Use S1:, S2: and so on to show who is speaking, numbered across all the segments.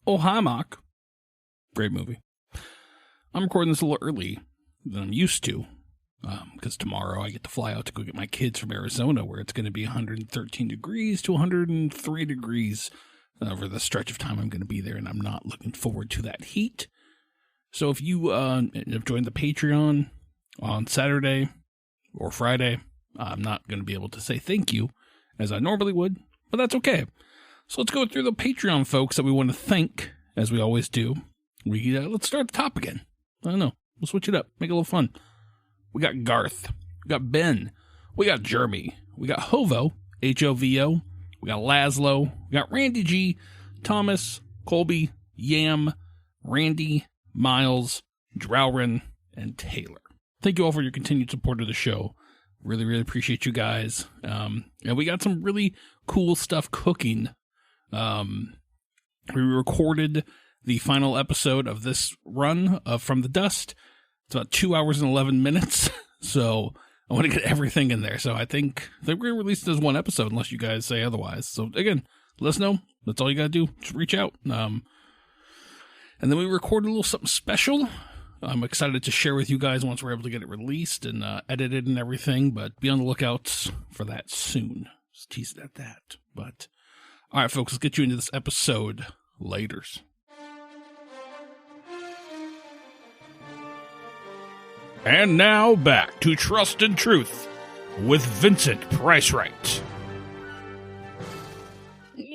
S1: Oh, hi, Mock. Great movie. I'm recording this a little early than I'm used to, because tomorrow I get to fly out to go get my kids from Arizona, where it's going to be 113 degrees to 103 degrees over the stretch of time I'm going to be there, and I'm not looking forward to that heat. So if you have joined the Patreon on Saturday or Friday, I'm not going to be able to say thank you as I normally would, but that's okay. So let's go through the Patreon folks that we want to thank, as we always do. Let's start at the top again. I don't know. We'll switch it up. Make it a little fun. We got Garth. We got Ben. We got Jeremy. We got Hovo, H-O-V-O. We got Laszlo. We got Randy G, Thomas, Colby, Yam, Randy, Miles, Drowrin, and Taylor. Thank you all for your continued support of the show. Really, really appreciate you guys. And we got some really cool stuff cooking. We recorded the final episode of this run of From the Dust. It's about 2 hours and 11 minutes. So I want to get everything in there. So I think we're going to release this one episode unless you guys say otherwise. So again, let us know. That's all you got to do. Just reach out. And then we recorded a little something special. I'm excited to share with you guys once we're able to get it released and edited and everything. But be on the lookout for that soon. Just tease it at that. But all right, folks, let's get you into this episode. Laters. And now back to Trust and Truth with Vincent Price-Wright.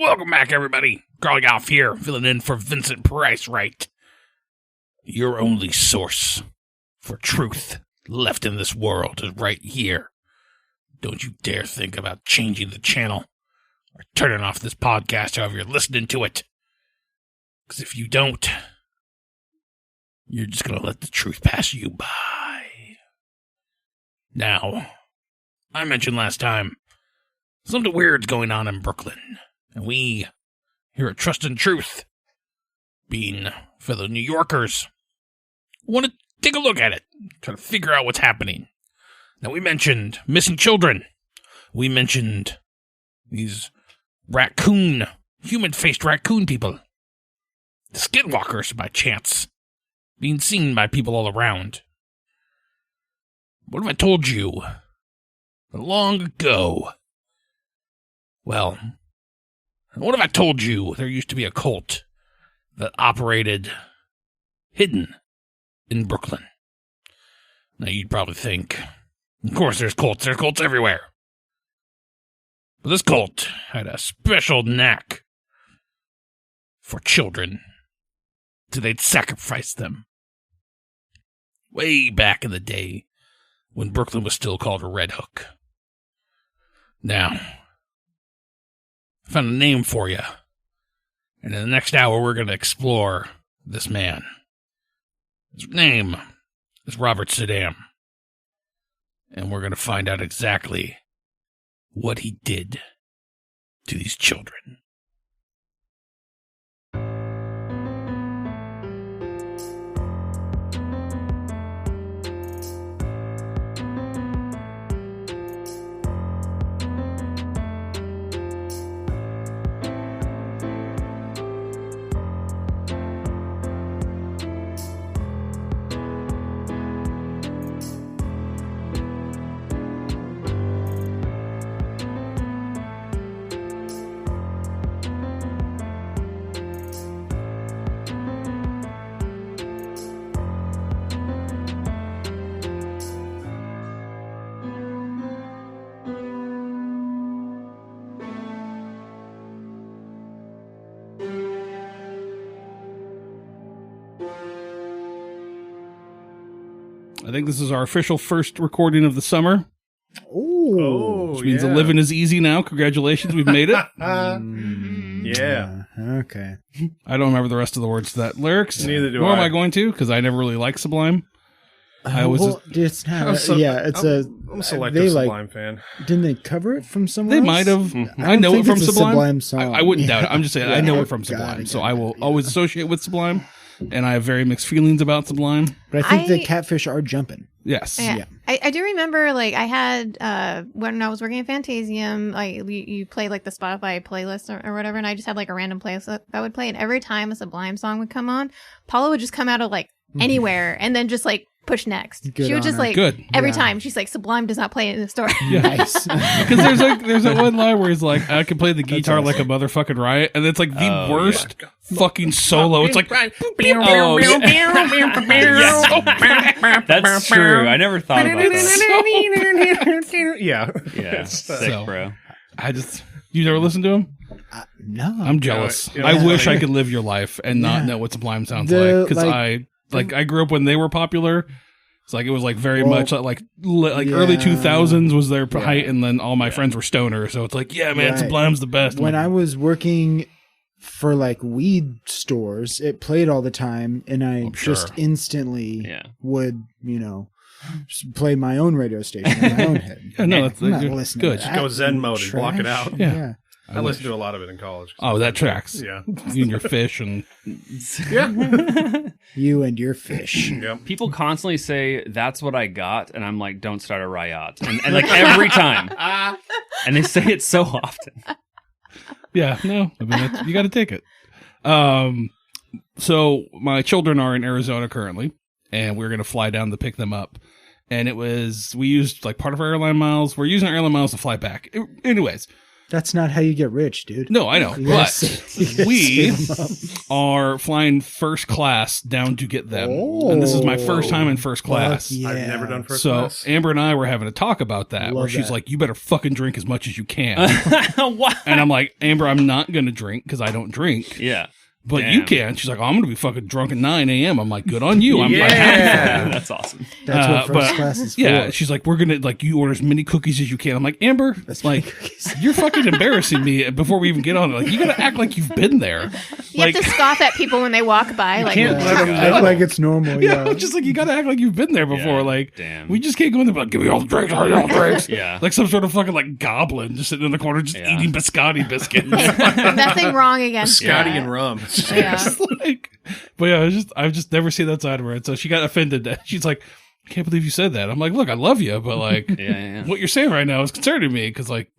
S1: Welcome back, everybody. Carl Goff here, filling in for Vincent Price-Wright. Your only source for truth left in this world is right here. Don't you dare think about changing the channel or turning off this podcast however you're listening to it. Because if you don't, you're just going to let the truth pass you by. Now, I mentioned last time, something weird's going on in Brooklyn. And we, here at Trust and Truth, being fellow New Yorkers, want to take a look at it, try to figure out what's happening. Now, we mentioned missing children. We mentioned these human-faced raccoon people. The skinwalkers, by chance, being seen by people all around. What if I told you that long ago? Well, what if I told you there used to be a cult that operated hidden in Brooklyn? Now, you'd probably think, of course there's cults. There are cults everywhere. But this cult had a special knack for children, so they'd sacrifice them. Way back in the day, when Brooklyn was still called Red Hook. Now, I found a name for you. And in the next hour, we're going to explore this man. His name is Robert Saddam. And we're going to find out exactly what he did to these children. I think this is our official first recording of the summer.
S2: Oh,
S1: which means the living is easy now. Congratulations, we've made it.
S2: Yeah.
S3: Okay.
S1: I don't remember the rest of the words to that lyrics.
S2: Neither do
S1: Nor am
S2: I.
S1: I going to, because I never really liked Sublime. I was
S3: well, it's not,
S2: I'm a selective Sublime fan.
S3: Didn't they cover it from somewhere
S1: They
S3: else?
S1: might have.
S3: I
S1: I know
S3: think
S1: it from
S3: it's a
S1: Sublime.
S3: song.
S1: I wouldn't doubt it. I'm just saying, I know it from
S3: Got
S1: Sublime.
S3: it,
S1: So
S3: got
S1: I
S3: it,
S1: will
S3: got it.
S1: always associate with Sublime. And I have very mixed feelings about Sublime.
S3: But I think the catfish are jumping.
S1: Yes.
S4: Yeah. I do remember, like, I had, when I was working at Fantasium, like, you play, like, the Spotify playlist or whatever, and I just had, like, a random playlist that I would play, and every time a Sublime song would come on, Paula would just come out of, like, anywhere, and then just, like, push next. She would just, like, every time, she's like, Sublime does not play in the store.
S1: Nice. Because there's that one line where he's like, I can play the guitar like a motherfucking riot, and it's, like, the worst fucking solo. It's like,
S5: That's true. I never thought about that.
S2: Yeah.
S5: Sick, bro.
S1: You never listen to him?
S3: No.
S1: I'm jealous.
S2: Yeah.
S1: I wish I could live your life and not know what Sublime sounds like. Because I grew up when they were popular. It's like, it was like very much like early 2000s was their height, and then all my friends were stoner. So it's like, yeah, man, Sublime's the best.
S3: When I was working for like weed stores, it played all the time, and I just instantly would, play my own radio station in my own head.
S1: Yeah, no, that's
S3: I'm not listening
S1: good.
S3: to
S2: Just
S3: that.
S2: go Zen mode and block it out.
S1: Yeah.
S2: I listened to a lot of it in college.
S1: Oh, that tracks.
S2: Yeah.
S1: You and your fish and
S3: You and your fish.
S2: Yep.
S5: People constantly say, that's what I got. And I'm like, don't start a riot. And like every time. And they say it so often.
S1: yeah, no, I mean, you got to take it. So my children are in Arizona currently, and we're going to fly down to pick them up. And we used like part of our airline miles. We're using our airline miles to fly back. Anyways.
S3: That's not how you get rich, dude.
S1: No, I know. But we are flying first class down to get them.
S3: Oh,
S1: and this is my first time in first class.
S3: Yeah.
S2: I've never done first class.
S1: So Amber and I were having a talk about that, where she's like, you better fucking drink as much as you can. And I'm like, Amber, I'm not going to drink because I don't drink.
S5: Yeah.
S1: But you can. She's like, I'm going to be fucking drunk at 9 a.m. I'm like, good on you. I'm like, happy for you.
S5: That's awesome.
S3: That's what first class is for.
S1: Yeah, she's like, we're going to, like, you order as many cookies as you can. I'm like, Amber,
S3: That's
S1: like, you're fucking embarrassing me before we even get on it. Like, you got to act like you've been there.
S4: You have to scoff at people when they walk by. Like,
S2: can't let them
S3: Act like it's normal.
S1: Yeah, just like, you got to act like you've been there before.
S5: Yeah,
S1: like,
S5: damn.
S1: we just can't go in there and be like, give me all the drinks, all the drinks.
S5: Yeah.
S1: Like some sort of fucking, like, goblin just sitting in the corner just eating biscotti biscuits.
S4: nothing wrong against
S2: Scotty
S4: that.
S2: and rum.
S4: Yeah.
S1: Like, but yeah, I've just never seen that side of her. And so she got offended. She's like, I can't believe you said that. I'm like, look, I love you, but like, what you're saying right now is concerning me, because like,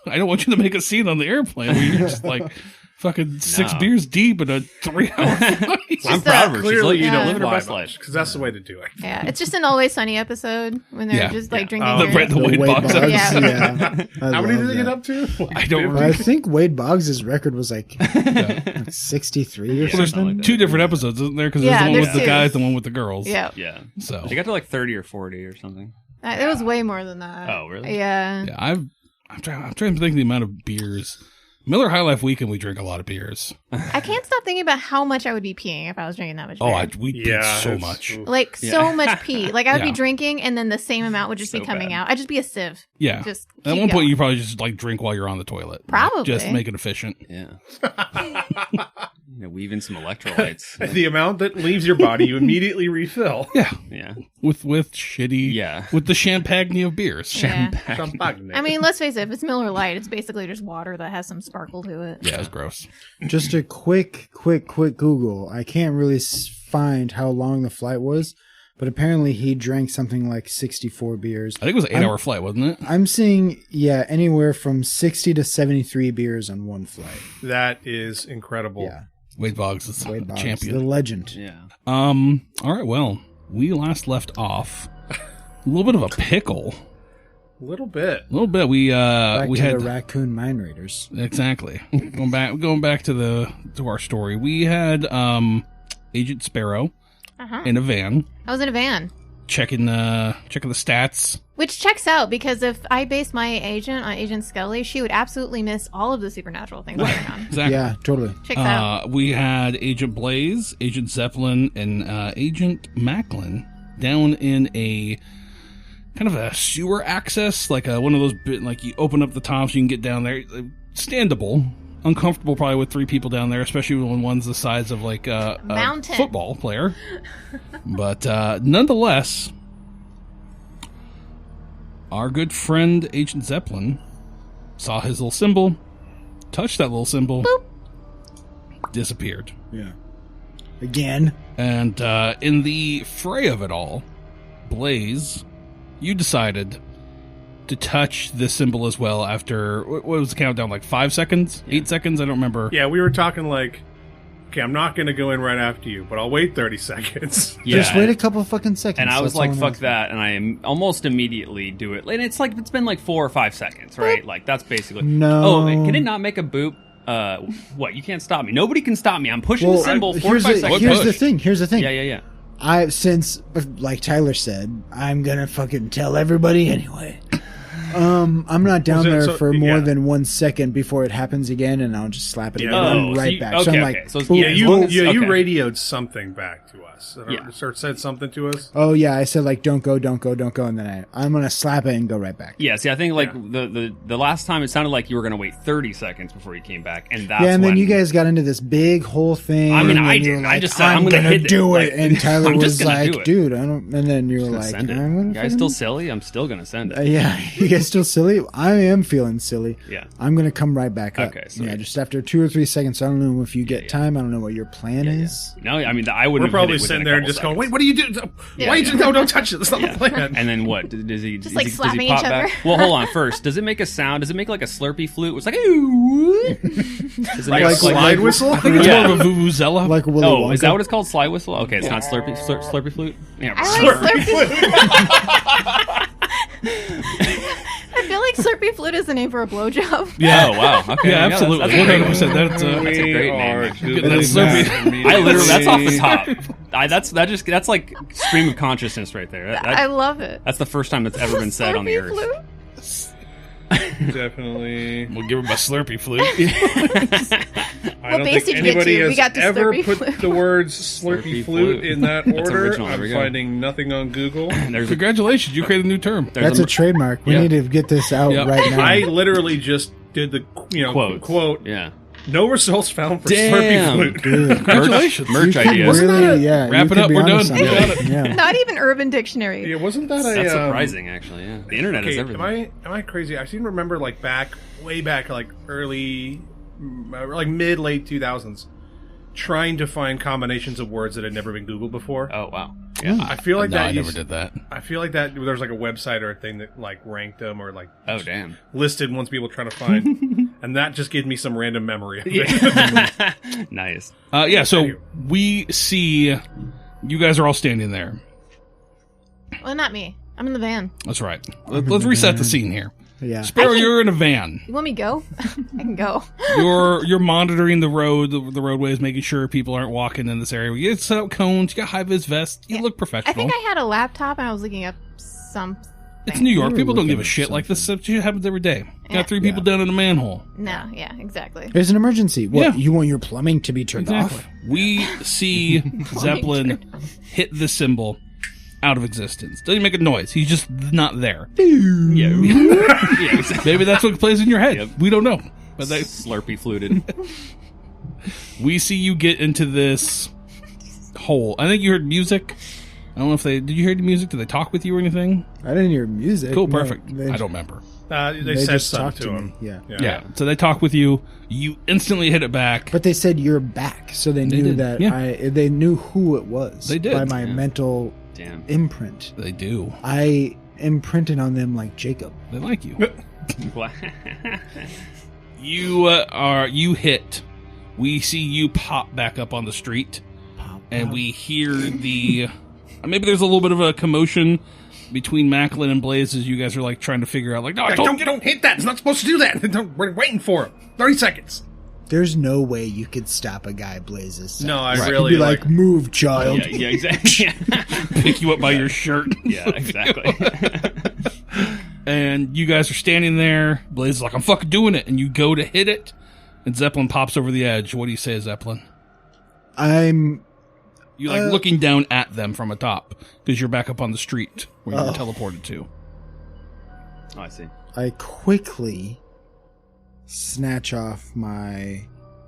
S1: I don't want you to make a scene on the airplane where you're just like fucking 6 beers deep in a 3-hour flight.
S5: I'm proud of her. She's
S2: Clearly, you don't
S5: living her
S2: fly
S5: best life.
S2: because that's the way to do it.
S4: Yeah, it's just an Always Sunny episode when they're just like drinking beer.
S1: The Wade Boggs.
S4: Yeah.
S2: How many did they get up to?
S1: I don't remember.
S3: I think Wade Boggs' record was like 63 or
S1: There's
S3: something.
S1: two different episodes, isn't there? Because there's the one
S4: there's
S1: with the
S4: two.
S1: guys, the one with the girls.
S4: Yeah.
S5: Yeah.
S1: So
S5: They got to like 30 or 40 or something.
S4: It was way more than that.
S5: Oh, really?
S4: Yeah.
S1: yeah, I'm trying to think of the amount of beers. Miller High Life weekend, we drink a lot of beers.
S4: I can't stop thinking about how much I would be peeing if I was drinking that much beer.
S1: We pee so much.
S4: Like, so much pee. Like, I would
S1: Yeah.
S4: be drinking, and then the same amount would just be
S5: So
S4: coming
S5: bad.
S4: out. I'd just be a sieve.
S1: Yeah.
S4: Just
S1: At
S4: keep
S1: one point,
S4: going.
S1: you probably just like drink while you're on the toilet.
S4: Probably.
S1: Just make it efficient.
S5: Yeah. Weave in some electrolytes.
S2: The amount that leaves your body, you immediately refill.
S1: Yeah.
S5: Yeah.
S1: With shitty. With the champagne of beers.
S4: Yeah.
S2: Champagne.
S4: I mean, let's face it, if it's Miller Lite, it's basically just water that has some sparkle to it.
S1: Yeah, it's gross.
S3: Just a quick Google. I can't really find how long the flight was, but apparently he drank something like 64 beers.
S1: I think it was an 8-hour flight, wasn't it?
S3: I'm seeing, anywhere from 60 to 73 beers on one flight.
S2: That is incredible.
S3: Yeah.
S1: Wade Boggs is
S3: Wade Boggs,
S1: champion.
S3: the legend.
S5: Yeah.
S1: All right, well, we last left off a little bit of a pickle.
S2: A little bit.
S1: We
S3: Back
S1: we
S3: to
S1: had
S3: the Raccoon Mine Raiders.
S1: exactly going back to our story. We had Agent Sparrow in a van.
S4: I was in a van.
S1: Checking the stats.
S4: Which checks out, because if I based my agent on Agent Scully, she would absolutely miss all of the supernatural things going on.
S1: Exactly.
S3: Yeah, totally.
S4: Checks out.
S1: We had Agent Blaze, Agent Zeppelin, and Agent Macklin down in a kind of a sewer access, like one of those like you open up the top so you can get down there. Standable. Uncomfortable probably with 3 people down there, especially when one's the size of like a
S4: Mountain.
S1: football player. But nonetheless, our good friend Agent Zeppelin saw his little symbol, touched that little symbol,
S4: Boop.
S3: Yeah. Again.
S1: and in the fray of it all, Blaze, you decided to touch the symbol as well after, what was the countdown, like 5 seconds? 8 seconds? I don't remember.
S2: Yeah, we were talking like, okay, I'm not going to go in right after you, but I'll wait 30 seconds.
S5: Yeah,
S3: Just wait a couple fucking seconds.
S5: and I was
S3: That's
S5: like,
S3: all I'm
S5: fuck
S3: asking.
S5: that, and I almost immediately do it. And it's like, it's been like 4 or 5 seconds, right? Like, that's basically...
S3: No.
S5: Oh, can it not make a boop? What? You can't stop me. Nobody can stop me. I'm pushing the symbol 4 or 5 seconds.
S3: Here's
S1: push?
S3: the thing.
S5: Yeah.
S3: Since, like Tyler said, I'm gonna fucking tell everybody anyway. I'm not down there for more than 1 second before it happens again, and I'll just slap it
S2: Yeah.
S3: again
S5: Oh,
S3: right
S5: so
S3: back.
S5: okay,
S3: so I'm
S5: okay.
S3: like,
S5: So it's-
S3: boop,
S5: yeah,
S2: You
S3: boop.
S5: Okay.
S2: radioed something back to us.
S5: Yeah.
S2: Or said something to us.
S3: Oh yeah, I said like, don't go, and then I'm gonna slap it and go right back.
S5: Yeah, see, I think like the last time it sounded like you were going to wait 30 seconds before you came back, and that's
S3: Yeah, and then
S5: when
S3: you guys got into this big whole thing.
S5: I mean,
S3: and
S5: I
S3: you were
S5: didn't. I
S3: like,
S5: just said, I'm gonna
S3: gonna
S5: hit it.
S3: do it,
S5: Like,
S3: and Tyler
S5: I'm
S3: was
S5: just gonna do
S3: like,
S5: it.
S3: dude, I don't. And then you were
S5: gonna
S3: like,
S5: send it.
S3: I'm gonna
S5: You guys still silly? I'm still going to send it.
S3: yeah, you guys still silly? I am feeling silly.
S5: Yeah.
S3: I'm gonna come right back up.
S5: Okay, sweet.
S3: Yeah, just after 2 or 3 seconds. I don't know if you get time. I don't know what your plan is.
S5: No, I mean, I wouldn't.
S2: We're
S5: have
S2: probably
S5: hit it within
S2: sitting
S5: a
S2: there and
S5: couple
S2: just going,
S5: seconds.
S2: wait, what are you doing?
S5: Yeah,
S2: Why
S5: yeah.
S2: you no, don't touch it. That's not
S5: Yeah.
S2: the plan.
S5: And then what? Does he
S4: Just, like,
S5: does he
S4: slapping
S5: pop
S4: each other.
S5: back? Well, hold on. First, does it make a sound? Does it make like a Slurpee flute? It's like, ooh. Does it
S2: Like
S5: make
S2: a slide whistle?
S1: I think it's
S5: Yeah.
S1: more of a vuvuzela.
S3: Like Willy
S5: Oh,
S3: Wonka.
S5: is that what it's called? Slide whistle? Okay, it's not Slurpee flute. Yeah.
S4: I like Slurpee. I feel like Slurpee Flute is the name for a blowjob.
S1: Yeah.
S5: Oh wow. Okay.
S1: Yeah, absolutely.
S5: That's a great
S1: 100%.
S5: name.
S1: That's
S5: That's a great name. actually.
S1: Getting that Slurpee.
S5: I literally, that's off the top. That's like stream of consciousness right there.
S4: I love it.
S5: That's the first time that's ever been said on the
S4: Slurpee
S5: earth.
S4: Flute?
S2: Definitely.
S1: We'll give him a Slurpee flute.
S2: I don't
S4: base
S2: think
S4: did you get
S2: anybody
S4: to? We
S2: has
S4: got the
S2: ever
S4: Slurpee
S2: put
S4: flute.
S2: the words Slurpee flute in that
S5: That's
S2: order.
S5: original. There we
S2: I'm
S5: go.
S2: finding nothing on Google.
S5: There's a,
S1: Congratulations, you created a new term.
S3: That's a trademark. We
S5: Yeah.
S3: need to get this out
S1: Yeah.
S3: right now.
S2: I literally just did the quote.
S5: Yeah.
S2: No results found for
S5: Damn.
S2: Slurpee flute.
S3: Dude,
S1: Congratulations.
S5: Merch
S3: you could
S5: ideas.
S3: really, yeah.
S1: Wrap
S3: you
S1: it
S3: could
S1: up,
S3: be
S1: we're
S3: onto
S1: done.
S3: something.
S1: We got it.
S3: Yeah.
S4: Not even Urban Dictionary.
S2: Yeah, wasn't that
S5: That's
S2: a
S5: surprising, actually. Yeah. The internet is
S2: Okay,
S5: everything.
S2: am I crazy? I seem to remember like way back, like early, like mid late 2000s, trying to find combinations of words that had never been Googled before.
S5: Oh wow. Yeah.
S2: I feel like
S1: No,
S2: that
S1: I never did that.
S2: I feel like that there's like a website or a thing that like ranked them or like
S5: Oh damn.
S2: listed ones people trying to find, and that just gave me some random memory of it.
S5: Nice.
S1: Yeah, so we see you guys are all standing there.
S4: Well, not me. I'm in the van.
S1: That's right. Let's reset the scene here.
S3: Yeah.
S1: Sparrow, you're in a van.
S4: You want me to go? I can go.
S1: You're monitoring the road, the roadways, making sure people aren't walking in this area. You set up cones. You got high vis vests. You look professional.
S4: I think I had a laptop and I was looking up something.
S1: It's New York.
S3: You were
S1: People don't give a
S3: looking
S1: shit
S3: at
S1: like this. It happens every day.
S4: Yeah.
S1: Got 3 people down in a manhole.
S4: No, yeah, exactly.
S3: There's an emergency. What?
S1: Yeah.
S3: You want your plumbing to be turned
S1: Exactly.
S3: off?
S1: We see Zeppelin hit the symbol out of existence. Doesn't even make a noise. He's just not there.
S5: Yeah. Yeah. Exactly.
S1: Maybe that's what plays in your head.
S5: Yep.
S1: We don't know. But
S5: Slurpee fluted.
S1: we see you get into this hole. I think you heard music. I don't know if did you hear the music? Did they talk with you or anything?
S3: I didn't hear music.
S1: Cool,
S3: No,
S1: perfect.
S3: they-
S1: I don't remember.
S2: They said
S3: just
S2: something
S3: talked
S2: to
S3: to
S2: him.
S3: me. Yeah.
S1: Yeah. So they talk with you. You instantly hit it back.
S3: But they said you're back, so they knew
S1: did,
S3: that
S1: yeah.
S3: they knew who it was.
S1: They did.
S3: By my
S5: Yeah.
S3: mental
S5: Damn.
S3: imprint.
S1: They do.
S3: I imprinted on them like Jacob.
S1: They like you.
S5: Wow.
S1: You hit. We see you pop back up on the street, and we hear the. Maybe there's a little bit of a commotion between Macklin and Blaze as you guys are like trying to figure out, like, no, I told you.
S2: Don't hit that. It's not supposed to do that. We're waiting for him. 30 seconds.
S3: There's no way you could stop a guy Blaze's.
S2: No, I
S1: Right.
S3: You'd
S2: really
S3: be like, move, child.
S5: Yeah, exactly.
S1: Pick you up by your shirt.
S5: Yeah, exactly.
S1: And you guys are standing there. Blaze is like, I'm fucking doing it. And you go to hit it, and Zeppelin pops over the edge. What do you say, Zeppelin?
S3: I'm
S1: You're like looking down at them from atop because you're back up on the street where you were teleported to.
S5: Oh, I see.
S3: I quickly snatch off my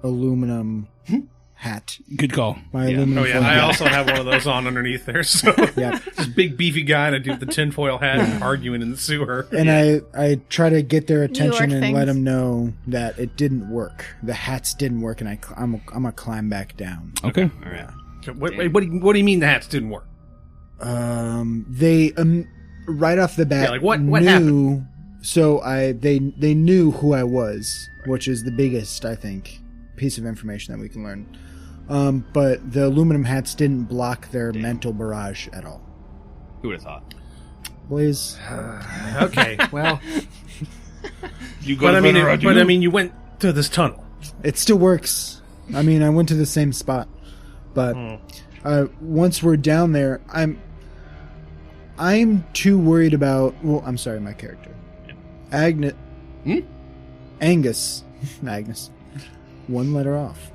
S3: aluminum hat.
S1: Good call.
S3: My
S5: Yeah.
S3: aluminum
S2: Oh yeah,
S3: foil
S2: I
S3: hat.
S2: also have one of those on underneath there. So
S3: Yeah.
S2: this big beefy guy and a dude with the tinfoil hat arguing in the sewer.
S3: And I try to get their attention
S4: York
S3: and let
S4: things.
S3: them know that it didn't work. The hats didn't work, and I'm gonna climb back down.
S1: Okay.
S5: All right.
S2: So what do you mean the hats didn't work?
S3: They right off the bat,
S2: like what happened?
S3: So they knew who I was, which is the biggest, I think, piece of information that we can learn. But the aluminum hats didn't block their mental barrage at all.
S5: Who would have thought?
S3: Blaze.
S2: Okay, well,
S1: You
S2: but I mean, you went to this tunnel.
S3: It still works. I mean, I went to the same spot, but once we're down there, I'm too worried about. Well, I'm sorry, my character, Angus, Agnes, one letter off,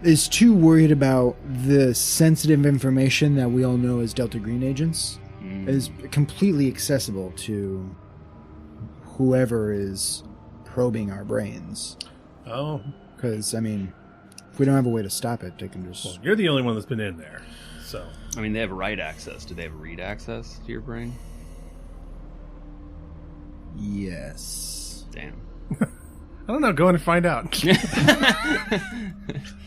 S3: is too worried about the sensitive information that we all know as Delta Green agents is completely accessible to whoever is probing our brains.
S2: Oh,
S3: because I mean, if we don't have a way to stop it, they can just.
S2: well, you're the only one that's been in there, so.
S5: I mean, they have write access. Do they have read access to your brain?
S3: Yes.
S5: Damn.
S2: I don't know. Go in and find out.
S3: I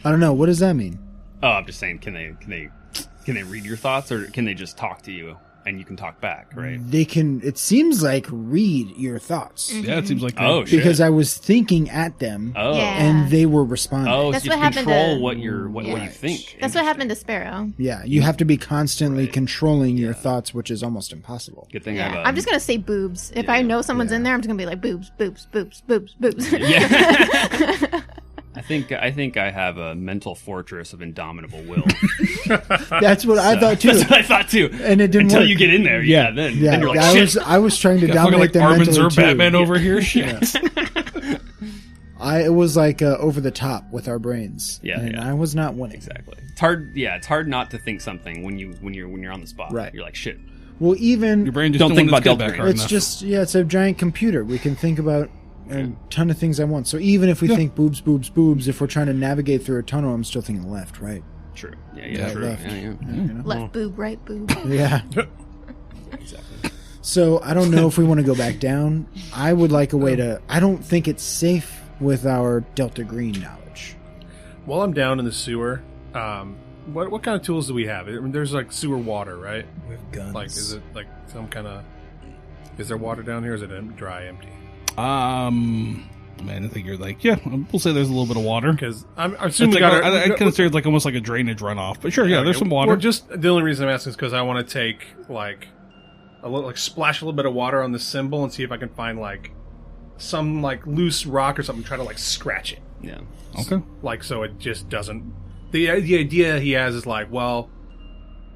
S3: don't know. What does that mean?
S5: Oh, I'm just saying. Can they read your thoughts, or can they just talk to you and you can talk back? Right?
S3: They can. It seems like read your thoughts.
S1: Yeah, it seems like
S5: Oh, shit.
S3: Because I was thinking at them,
S5: Oh.
S4: Yeah.
S3: and they were responding.
S5: Oh,
S4: That's
S5: so you
S4: what happened
S5: control
S4: to-
S5: what you think.
S4: That's what happened to Sparrow.
S3: Yeah, you have to be constantly
S5: Right.
S3: controlling your thoughts, which is almost impossible.
S5: Good thing I
S4: Yeah.
S5: have
S4: I'm just gonna say boobs. If I know someone's in there, I'm just gonna be like boobs, boobs, boobs, boobs, boobs.
S5: Yeah. I think I have a mental fortress of indomitable will.
S3: That's what I thought too.
S5: That's what I thought too.
S3: And it didn't
S5: until
S3: work.
S5: you get in there. Yeah, then
S3: Yeah,
S5: you're like,
S3: I
S5: shit.
S3: was trying to
S1: Got fucking
S3: dominate
S1: like
S3: them
S1: Armin's
S3: mentally
S1: or
S3: too.
S1: Batman over here. Shit.
S3: It was like over the top with our brains.
S5: Yeah,
S3: and
S5: yeah.
S3: I was not winning.
S5: Exactly. It's hard. Yeah, it's hard not to think something when you're on the spot.
S3: Right.
S5: You're like, shit.
S3: Well, even
S1: Your brain just
S5: Don't think
S1: want
S5: about
S1: its
S5: Delta
S1: good
S5: Green.
S1: back
S3: it's
S1: enough.
S3: just it's a giant computer. We can think about a ton of things at once. So even if we think boobs, boobs, boobs, if we're trying to navigate through a tunnel, I'm still thinking left, right?
S5: True. Yeah,
S3: Yeah,
S5: true.
S3: left.
S5: Yeah.
S3: You know?
S4: Left boob, right boob.
S3: Yeah.
S5: Exactly.
S3: So I don't know if we want to go back down. I would like a way to. I don't think it's safe with our Delta Green knowledge.
S2: While I'm down in the sewer, what kind of tools do we have? I mean, there's like sewer water, right?
S3: We have guns.
S2: Like, is it like some kind of? Is there water down here? Or is it dry, empty?
S1: Man, I think you're like, yeah, we'll say there's a little bit of water.
S2: Because I'm
S1: It's
S2: assuming
S1: like, I consider it like almost like a drainage runoff, but sure, yeah, there's some water.
S2: Or just the only reason I'm asking is because I want to take like a little, like splash a little bit of water on the symbol and see if I can find like some like loose rock or something. Try to like scratch it,
S5: Yeah.
S1: Okay.
S2: like so it just doesn't. The idea he has is like, well,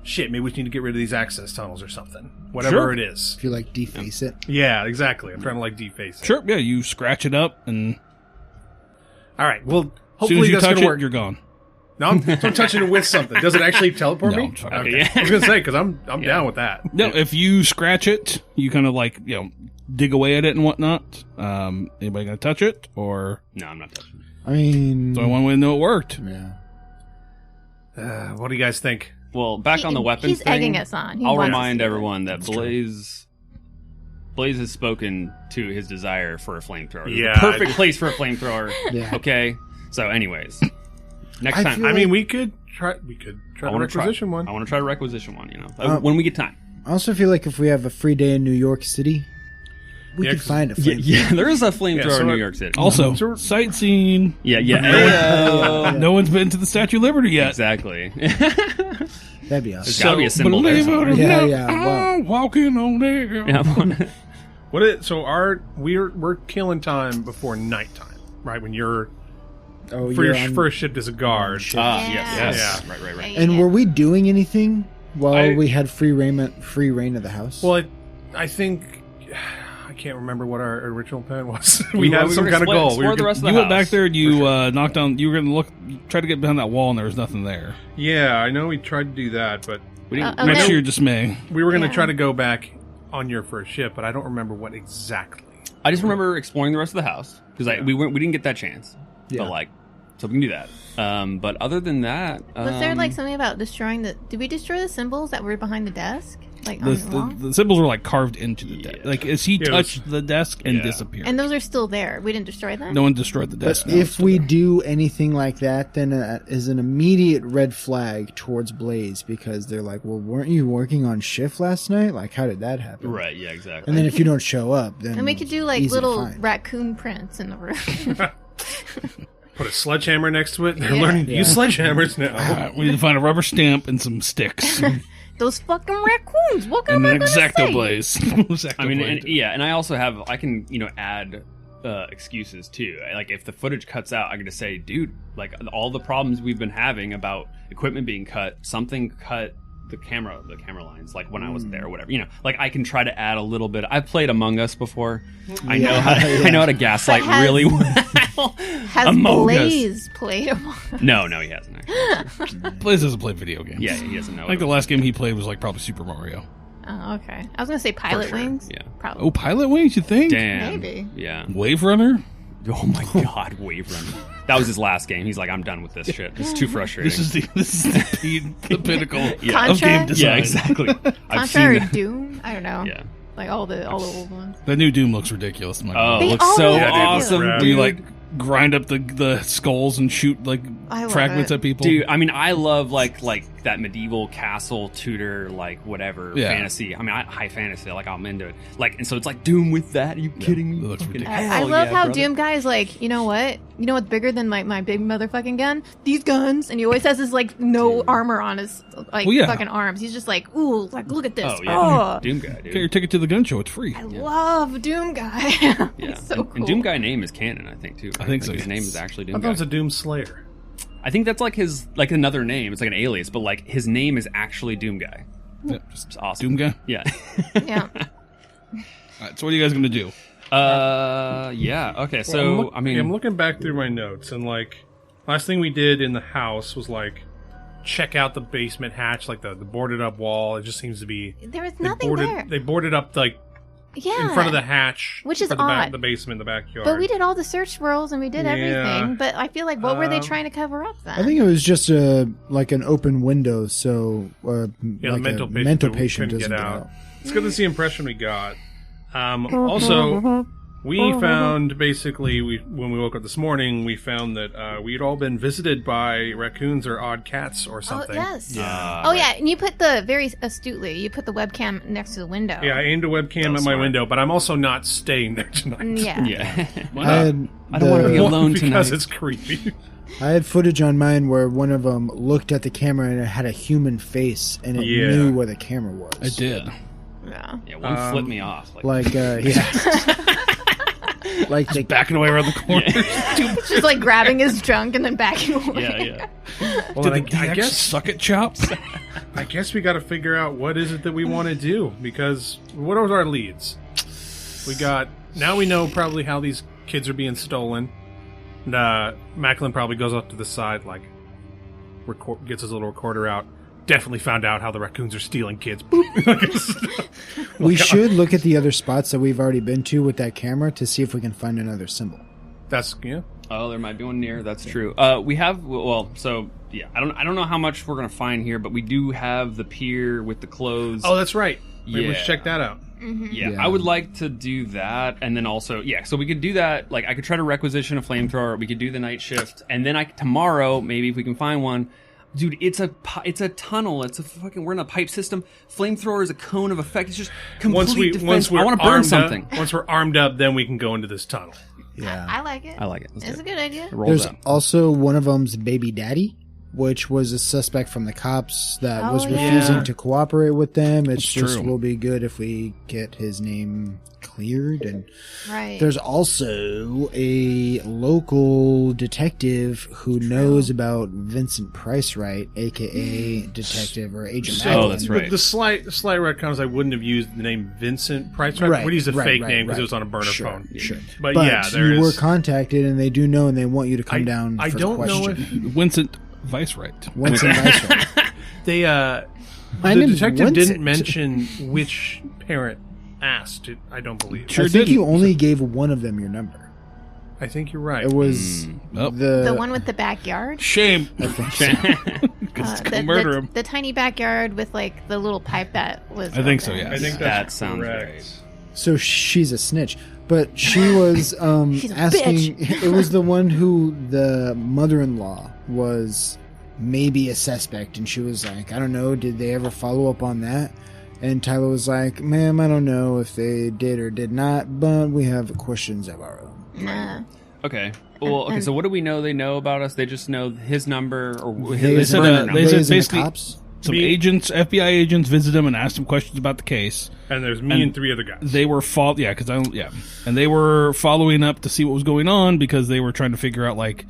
S2: shit, maybe we need to get rid of these access tunnels or something. Whatever
S1: Sure.
S2: it is.
S3: If you like deface it.
S2: Yeah, exactly. I'm trying to like deface it.
S1: Sure, yeah, you scratch it up, and
S2: All right. Well,
S1: as soon
S2: hopefully
S1: as you
S2: that's
S1: touch
S2: gonna
S1: it,
S2: work.
S1: you're gone.
S2: No, I'm touching it with something. Does it actually teleport
S1: No,
S2: me?
S1: it's fine.
S2: Okay.
S5: Yeah.
S2: I was gonna say because I'm down with that.
S1: No, if you scratch it, you kind of like, dig away at it and whatnot. Anybody gonna touch it, or
S5: No, I'm not touching it.
S3: I mean,
S1: so I one way to know it worked?
S3: yeah.
S2: What do you guys think?
S5: Well, back on the weapons
S4: He's
S5: thing,
S4: egging us on. He
S5: I'll
S4: wants us
S5: remind
S4: to do it.
S5: everyone that Blaze has spoken to his desire for a flamethrower. This is
S2: Yeah,
S5: the perfect place for a flamethrower.
S3: Yeah.
S5: Okay. So, anyways, next
S3: I
S5: time
S3: feel
S2: I mean,
S3: like-
S2: we could try. We could try to requisition one.
S5: I want to try to requisition one. When we get time.
S3: I also feel like if we have a free day in New York City, we
S2: Yeah,
S3: could
S2: 'cause-
S3: find a
S5: Yeah,
S3: flame.
S5: yeah, there is a flamethrower
S2: so
S5: in New
S2: I-
S5: York City.
S1: Also,
S2: So-
S1: sightseeing.
S5: Yeah, yeah. Ayo.
S1: No one's been to the Statue of Liberty yet.
S5: Exactly.
S3: That'd be
S5: There's
S3: awesome.
S5: got to be a symbol there
S1: believe it or
S5: somewhere.
S3: Yeah,
S1: not,
S3: yeah, wow.
S1: I'm walking on air.
S5: Yeah.
S2: What is so? We're killing time before nighttime, right? When you're
S3: Oh,
S2: for
S3: you're
S2: your
S3: on-
S2: first shift as a guard.
S3: shit.
S5: Yes,
S4: Yeah.
S5: yes.
S2: Yeah.
S5: Right.
S3: And were we doing anything while
S2: I-
S3: we had free reign of the house?
S2: Well, I think I can't remember what our original plan was. we
S5: We
S2: had
S5: were
S2: some
S5: gonna
S2: kind of goal. We
S5: explore
S2: were
S5: the
S2: gonna-
S5: rest of
S1: You
S5: the
S1: went back
S5: house.
S1: there and you knocked down. You were going to try to get behind that wall, and there was nothing there.
S2: yeah, I know we tried to do that, but
S5: We didn't,
S4: Oh,
S1: Much
S4: no.
S1: to your dismay.
S2: we were going to
S4: Yeah.
S2: try to go back on your first shift, but I don't remember what exactly.
S5: I just remember exploring the rest of the house because we didn't get that chance.
S3: Yeah.
S5: But so we can do that. But other than that,
S4: Was there like something about destroying the? Did we destroy the symbols that were behind the desk? Like on the wall?
S1: The symbols were like carved into the desk. Like as he touched the desk and disappeared.
S4: And those are still there. We didn't destroy them?
S1: No one destroyed the desk.
S3: But if we do anything like that, then it is an immediate red flag towards Blaze, because they're like, well, weren't you working on shift last night? Like, how did that happen?
S5: Right, yeah, exactly.
S3: And then if you don't show up, then
S4: and we could do like little raccoon prints in the room.
S2: Put a sledgehammer next to it. They're learning to use sledgehammers now.
S1: We need to find a rubber stamp and some sticks.
S4: Those fucking raccoons. What am I going to say?
S1: And an X-Acto blaze.
S5: I mean, and I also have, I can, add excuses too. Like if the footage cuts out, I can just say, dude, like all the problems we've been having about equipment being cut, something cut the camera lines, like when I was there or whatever. Like I can try to add a little bit. I've played Among Us before. I know how to gaslight really well.
S4: Has Blaze played Among Us?
S5: No, he hasn't actually.
S1: Blaze doesn't play video games.
S5: Yeah, he doesn't know.
S1: I think the last game he played was like probably Super Mario.
S4: Oh, okay. I was going to say Pilot Wings.
S5: Yeah.
S4: Probably.
S1: Oh, Pilot Wings, you think?
S5: Damn.
S4: Maybe.
S5: Yeah.
S1: Wave Runner?
S5: Oh my God, Wave Runner. That was his last game. He's like, I'm done with this shit. It's too frustrating.
S1: This is the pinnacle
S4: Contra?
S1: of game design.
S5: Yeah, exactly.
S4: Contra or Doom? I don't know.
S5: Yeah.
S4: Like all the old ones.
S1: The new Doom looks ridiculous.
S5: Oh, it looks
S4: all
S5: so
S4: look
S5: awesome.
S1: Where you like grind up the skulls and shoot like fragments at people.
S5: Dude, I mean, I love like that medieval castle Tudor like whatever fantasy. I mean, high fantasy. Like I'm into it. Like, and so it's like Doom with that. Are you kidding me?
S1: It looks ridiculous.
S4: I love how Doom guy is like, you know what? You know what's bigger than my big motherfucking gun? These guns. And he always has his like no armor on his like fucking arms. He's just like, ooh, like look at this.
S5: Oh yeah, Doom guy. Dude.
S1: Get your ticket to the gun show. It's free.
S4: I love Doom guy.
S5: Yeah,
S4: so cool.
S5: And Doom guy name is canon, I think too. Right?
S1: I think so.
S5: His name is actually Doom
S2: I
S5: guy.
S2: thought it was a Doom Slayer.
S5: I think that's like his another name. It's like an alias, but like his name is actually Doom guy.
S1: Yeah.
S5: It's awesome.
S1: Doom guy?
S5: Yeah.
S4: Yeah.
S1: All right, so what are you guys going to do?
S5: Yeah. Okay, so,
S2: I'm looking back through my notes, and like, last thing we did in the house was like, check out the basement hatch, like the boarded up wall. It just seems to be...
S4: There was nothing there.
S2: They boarded up like in front of the hatch,
S4: which is
S2: for
S4: odd.
S2: the basement, the backyard.
S4: But we did all the search swirls and we did everything. But I feel like, what were they trying to cover up then?
S3: I think it was just like an open window, so like
S2: the
S3: mental patient
S2: couldn't
S3: doesn't
S2: get
S3: get
S2: out.
S3: out.
S2: It's good to see the impression we got. Also, we found basically when we woke up this morning, we found that we'd all been visited by raccoons or odd cats or something.
S4: Oh, yes.
S5: Yeah.
S4: Yeah, and you put very astutely, you put the webcam next to the window.
S2: Yeah, I aimed a webcam at my window, but I'm also not staying there tonight.
S4: Yeah.
S5: Yeah.
S3: I
S5: don't want to be alone
S2: because
S5: tonight.
S2: it's creepy.
S3: I had footage on mine where one of them looked at the camera and it had a human face and it knew where the camera was.
S1: I did.
S4: Yeah.
S5: Yeah, one flipped me off.
S3: Like
S1: Just backing away around the corner.
S4: Just like grabbing his junk and then backing away.
S5: Yeah.
S2: Well,
S1: Did I guess suck at chops?
S2: I guess we got to figure out what is it that we want to do, because what are our leads? Now we know probably how these kids are being stolen. And Macklin probably goes up to the side, like gets his little recorder out. Definitely found out how the raccoons are stealing kids. Boop.
S3: We should look at the other spots that we've already been to with that camera to see if we can find another symbol.
S5: Oh, there might be one near. That's true. We have I don't know how much we're gonna find here, but we do have the pier with the clothes.
S2: Oh, that's right. Maybe we should check that out.
S4: Mm-hmm.
S5: Yeah, I would like to do that, and then also, so we could do that. Like, I could try to requisition a flamethrower. We could do the night shift, and then tomorrow, maybe if we can find one, dude. It's a tunnel. It's a fucking. We're in a pipe system. Flamethrower is a cone of effect. It's just complete defense. I want to burn something.
S2: Once we're armed up, then we can go into this tunnel.
S3: Yeah,
S4: I like it. It's a good idea.
S3: There's also one of them's baby daddy, which was a suspect from the cops that was refusing to cooperate with them. It's will be good if we get his name cleared. And there's also a local detective who knows about Vincent Price-Wright, aka Detective or Agent Macklin.
S5: Oh, that's right.
S2: The slight retcons, I wouldn't have used the name Vincent Price-Wright.
S3: Right,
S2: We'd use a fake name because it was on a burner phone. But yeah,
S3: you were contacted, and they do know, and they want you to come down.
S2: I
S3: for
S2: don't
S3: the
S2: know
S3: question.
S2: if
S1: Vincent Vice-Right.
S3: Vincent Vice-Wright.
S2: they the detective didn't mention which parent asked. I don't believe.
S3: I think you only gave one of them your number.
S2: I think you're right.
S3: It was
S4: the one with the backyard.
S1: Shame. Go murder him.
S4: The tiny backyard with like the little pipe that was.
S1: I think so.
S4: open.
S1: Yeah.
S2: I think
S5: That
S2: that's
S5: sounds
S2: correct.
S5: right.
S3: So she's a snitch. But she was asking. It was the one who the mother-in-law was maybe a suspect, and she was like, I don't know, did they ever follow up on that? And Tyler was like, ma'am, I don't know if they did or did not, but we have questions of our own.
S4: Nah.
S5: Okay. Well, okay. So what do we know? They know about us. They just know his number or
S3: They
S5: his
S3: said,
S5: burner
S1: they
S5: number.
S1: said
S3: Raising the
S1: basically-
S3: cops?
S1: Some
S2: Me-
S1: agents, FBI agents, visited him and asked him questions about the case.
S2: And there's me and 3 other guys.
S1: They were and they were following up to see what was going on because they were trying to figure out, like,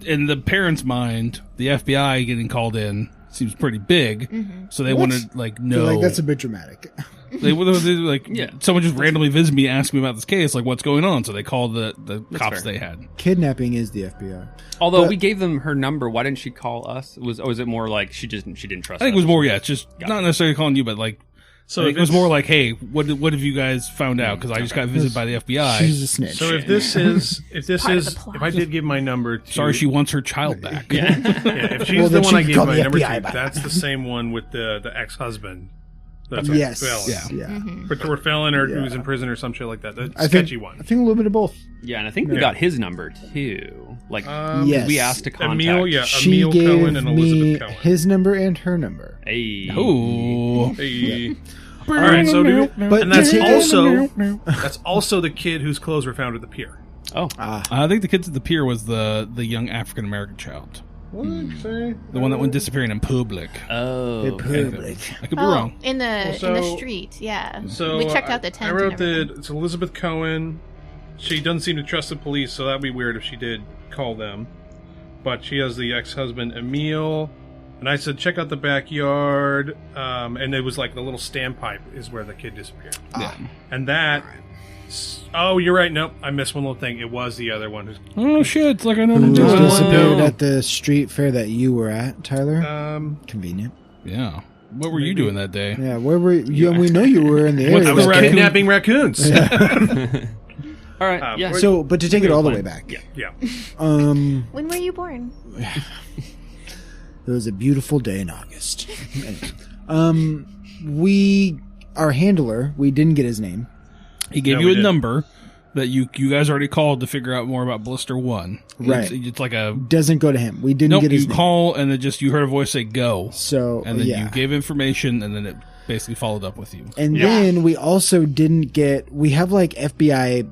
S1: in the parents' mind, the FBI getting called in seems pretty big, so they
S3: What?
S1: wanted, like,
S3: They're
S1: no.
S3: like, that's a bit dramatic.
S1: They were like,
S5: Yeah.
S1: someone just randomly visited me asking me about this case, like, what's going on? So they called the cops
S5: fair.
S1: they had.
S3: Kidnapping is the FBI.
S5: Although
S3: But-
S5: we gave them her number, why didn't she call us? Was it more like she didn't trust?
S1: I think it
S5: us?
S1: was more, it's just
S5: Got
S1: not
S5: it.
S1: necessarily calling you, but like,
S2: So
S1: I think
S2: if
S1: it was
S2: it's-
S1: more like, hey, what have you guys found out? Because I just got visited by the FBI.
S3: She's a snitch.
S2: So if this is
S4: Part of the plot.
S2: if I did give my number to
S1: Sorry, she wants her child back.
S5: Yeah.
S2: if she's
S3: Well,
S2: the
S3: then
S2: one
S3: she
S2: I
S3: can
S2: gave
S3: call
S2: my
S3: the
S2: number
S3: FBI
S2: to,
S3: back.
S2: that's the same one with the ex-husband. That's
S3: yes.
S2: felon.
S1: Yeah.
S3: Yeah.
S2: For felon or
S3: Yeah.
S2: who's in prison or some shit like that. The
S3: I
S2: sketchy
S3: think,
S2: one.
S3: I think a little bit of both.
S5: Yeah, and I think we
S2: Yeah.
S5: got his number too. Like,
S3: Yes.
S5: we asked to contact.
S2: Emil,
S3: She
S2: Emil
S3: gave
S2: Cohen and
S3: me
S2: Elizabeth Cohen.
S3: his number and her number.
S5: Hey.
S1: Ooh.
S2: Hey. All right, so
S3: But
S2: and that's
S3: take it-
S2: also the kid whose clothes were found at the pier.
S5: Oh,
S1: I think the kids at the pier was the young African American child,
S2: What did you say?
S1: the one that went disappearing in public.
S5: oh.
S3: Public.
S1: I could be wrong.
S4: In the
S2: Well,
S4: in the
S2: so-
S4: street, yeah.
S2: So
S4: we checked out the tent.
S2: I wrote
S4: and everything.
S2: that it's Elizabeth Cohen. She doesn't seem to trust the police, so that'd be weird if she did call them. But she has the ex-husband Emil, and I said check out the backyard. And it was like the little standpipe is where the kid disappeared.
S1: Yeah.
S2: And that. Oh, you're right. Nope, I missed one little thing. It was the other one who's.
S1: Oh shit! It's like I know
S3: Who
S1: to do it.
S3: disappeared
S2: no.
S3: at the street fair that you were at, Tyler? Convenient.
S1: Yeah. What were you doing that day?
S3: Yeah, where were you? We know you were in the
S1: What's
S3: area.
S2: I was
S1: the
S3: that day.
S2: kidnapping raccoons.
S5: All right. Yeah.
S3: So, but to take it all the way back,
S2: Yeah.
S3: um,
S4: When were you born?
S3: it was a beautiful day in August. Anyway, our handler, we didn't get his name.
S1: He gave
S2: No,
S1: you
S2: we
S1: a
S2: didn't.
S1: number that you guys already called to figure out more about Blister 1.
S3: Right.
S1: It's like a...
S3: Doesn't go to him. We didn't
S1: Nope,
S3: get his
S1: you
S3: name.
S1: call and then you heard a voice say go.
S3: So,
S1: And then
S3: yeah.
S1: you gave information and then it basically followed up with you.
S3: And then we also didn't get, we have like FBI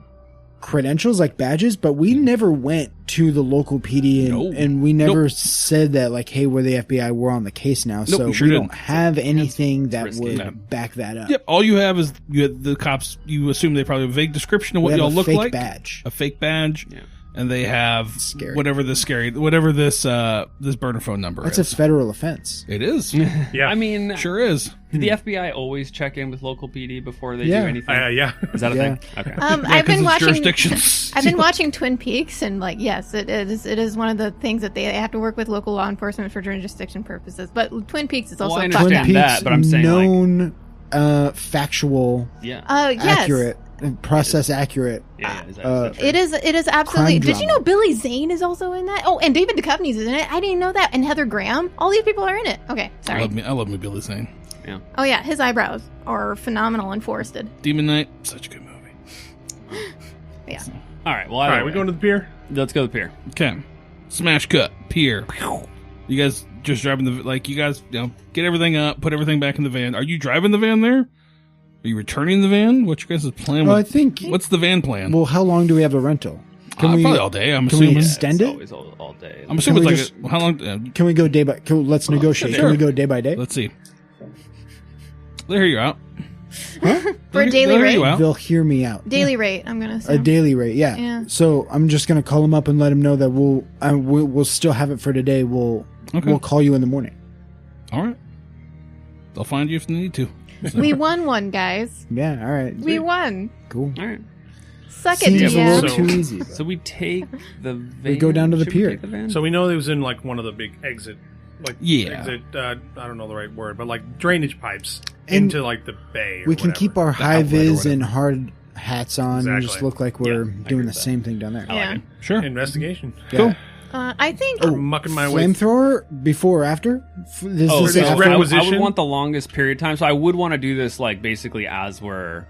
S3: credentials, like badges, but we never went to the local PD
S1: No.
S3: and we never said that like, hey, we're the FBI, we're on the case now. So
S1: we sure
S3: we
S1: didn't.
S3: don't have anything that
S5: risky.
S3: would back that up.
S1: Yep, all you have is the cops, you assume they probably have a vague description of
S3: We
S1: what
S3: have
S1: y'all
S3: a
S1: look
S3: fake
S1: like.
S3: badge.
S1: A fake badge.
S5: Yeah.
S1: And they have
S3: Scary.
S1: whatever this this burner phone number
S3: That's a
S1: is.
S3: federal offense.
S1: It is.
S2: Yeah.
S5: I mean,
S1: Sure is.
S5: did the FBI always check in with local PD before they
S3: Yeah.
S5: do anything?
S2: Yeah.
S5: Is that a
S3: Yeah.
S5: thing? Okay.
S4: I've
S1: 'cause
S4: been
S1: it's
S4: watching.
S1: jurisdictions.
S4: I've been watching Twin Peaks, and like, yes, it is one of the things that they have to work with local law enforcement for jurisdiction purposes. But Twin Peaks is also
S5: Well, I
S4: fucked
S5: understand
S4: up.
S3: Twin
S5: that,
S3: Peaks,
S5: but I'm saying, like-
S3: known, factual,
S5: Yeah.
S4: Yes.
S3: accurate, process accurate.
S5: Yeah. Is that true?
S4: It is absolutely.
S3: Crime
S4: Did you
S3: drama.
S4: know Billy Zane is also in that? Oh, and David Duchovny's in it. I didn't know that. And Heather Graham. All these people are in it. Okay,
S1: I
S4: sorry.
S1: love me Billy Zane.
S5: Yeah.
S4: Oh yeah, his eyebrows are phenomenal and forested.
S1: Demon Knight, such a good movie.
S4: Yeah.
S5: All right. Well,
S2: All right,
S5: either
S2: we
S5: way.
S2: going to the pier?
S5: Let's go to the pier.
S1: Okay. Smash cut. Pier. You guys just driving you guys, get everything up, put everything back in the van. Are you driving the van there? Are you returning the van? What's your guys' plan?
S3: Well, I think.
S1: What's the van plan?
S3: Well, how long do we have the rental?
S1: Probably all day, I'm
S3: can we
S1: assuming.
S3: extend it?
S5: It's always all day.
S1: I'm assuming
S3: Can
S1: it's
S3: we
S1: like, how long?
S3: Can we go day by? Let's negotiate.
S1: sure.
S3: Can we go day by day?
S1: Let's see. They'll hear you out.
S4: For a daily
S1: They'll hear
S4: rate.
S1: you out.
S3: They'll hear me out.
S4: Daily rate. I'm gonna say.
S3: A daily rate, yeah.
S4: Yeah.
S3: So I'm just gonna call them up and let them know that we'll still have it for today. We'll call you in the morning.
S1: All right. They'll find you if they need to.
S4: We won one, guys.
S3: Yeah, all right,
S4: We won.
S3: cool.
S5: All right.
S4: Suck it,
S3: Seems a
S4: GM.
S3: little
S2: So-
S3: too easy. but-
S5: So we take the van.
S3: We go down to the
S5: Should we
S3: pier.
S5: take the van?
S2: So we know it was in like one of the big exit.
S1: Yeah.
S2: I don't know the right word, but like drainage pipes
S3: And
S2: into like the bay. Or
S3: we can
S2: whatever.
S3: keep our high
S1: outlet or
S3: vis
S1: whatever.
S3: and hard hats on and just
S2: Exactly.
S3: look like we're
S2: Yeah, I
S3: doing
S2: agree
S3: the
S2: with
S3: same thing down there.
S5: I like
S4: Yeah.
S5: it.
S1: Sure.
S2: investigation.
S3: Yeah.
S1: Cool.
S4: I think
S2: mucking my way.
S3: Flamethrower before or after? This
S5: Oh,
S3: is
S2: so
S3: after?
S2: requisite.
S5: I would
S2: Requisition?
S5: want the longest period of time. So I would want to do this like basically as we're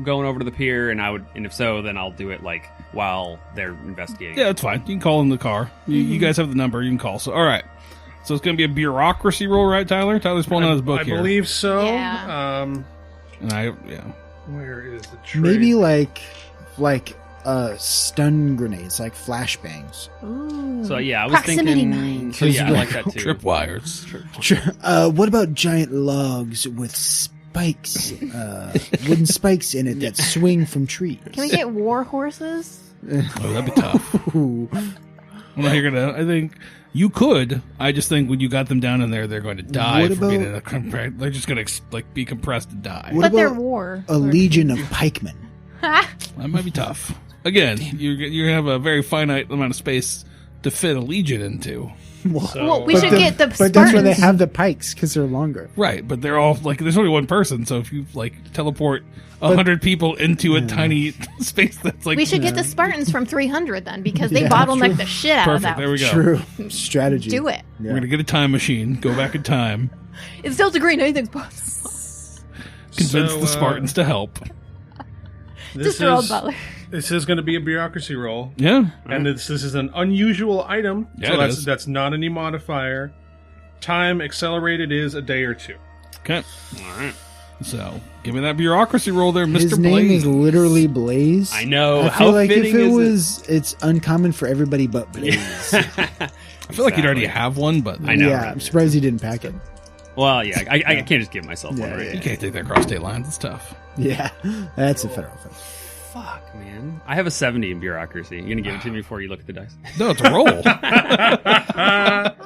S5: going over to the pier, and if so, then I'll do it like while they're investigating.
S1: Yeah, that's fine. You can call in the car. You guys have the number. You can call. So, all right. So it's going to be a bureaucracy roll, right, Tyler? Tyler's pulling out his book
S2: I
S1: here.
S2: believe so.
S4: Yeah.
S1: And
S2: Where is the trade?
S3: Maybe like stun grenades, like flashbangs.
S4: Ooh.
S5: So yeah, I was
S4: Proximity
S5: thinking.
S4: mine.
S5: So yeah, I like that too.
S1: tripwires.
S3: What about giant logs with spikes, wooden spikes in it that swing from trees?
S4: Can we get war horses?
S1: Oh, that'd be tough.
S3: Ooh.
S1: Well, I think you could. I just think when you got them down in there, they're going to die.
S3: What
S1: From being
S3: about-
S1: in a they're just going to be compressed and die.
S3: What
S4: But they're
S3: about
S4: war.
S3: a legion of pikemen?
S1: That might be tough. Again, you're going to have a very finite amount of space to fit a legion into.
S4: Well, we
S3: But
S4: should get the
S3: But
S4: Spartans.
S3: that's why they have the pikes, because they're longer.
S1: Right, but they're all like there's only one person, so if you like teleport 100 people into a tiny space that's like
S4: We should get the Spartans from 300 then, because they
S3: Yeah,
S4: bottleneck
S3: true.
S4: the shit out of
S1: perfect.
S4: that.
S1: There we go.
S3: True strategy.
S4: Do it.
S3: Yeah.
S1: We're gonna get a time machine, go back in time,
S4: It's Delta Green. Anything's possible.
S1: convince
S2: So,
S1: the Spartans to help.
S2: This
S4: Just Earl
S2: is,
S4: Butler.
S2: this is going to be a bureaucracy roll.
S1: Yeah,
S2: And this is an unusual item.
S1: Yeah,
S2: so
S1: it
S2: that's
S1: is.
S2: that's not any modifier. Time accelerated is a day or two.
S1: okay.
S5: All right.
S1: So give me that bureaucurity roll there, Mr.
S3: His name
S1: Blaze.
S3: is literally Blaze.
S5: I know.
S3: I
S5: How
S3: feel like if
S5: fitting
S3: it
S5: is
S3: was, it's uncommon for everybody but Blaze.
S1: I feel like you'd already have one, but
S5: I know.
S3: Yeah, I'm surprised he didn't pack it.
S5: Well, yeah, I can't just give myself one,
S3: Yeah,
S5: right?
S1: you can't take that across state lines. It's tough.
S3: Yeah, that's a federal offense.
S5: Fuck, man. I have a 70 in bureaucracy. You gonna give it to me before you look at the dice?
S1: No, it's a roll.
S5: It's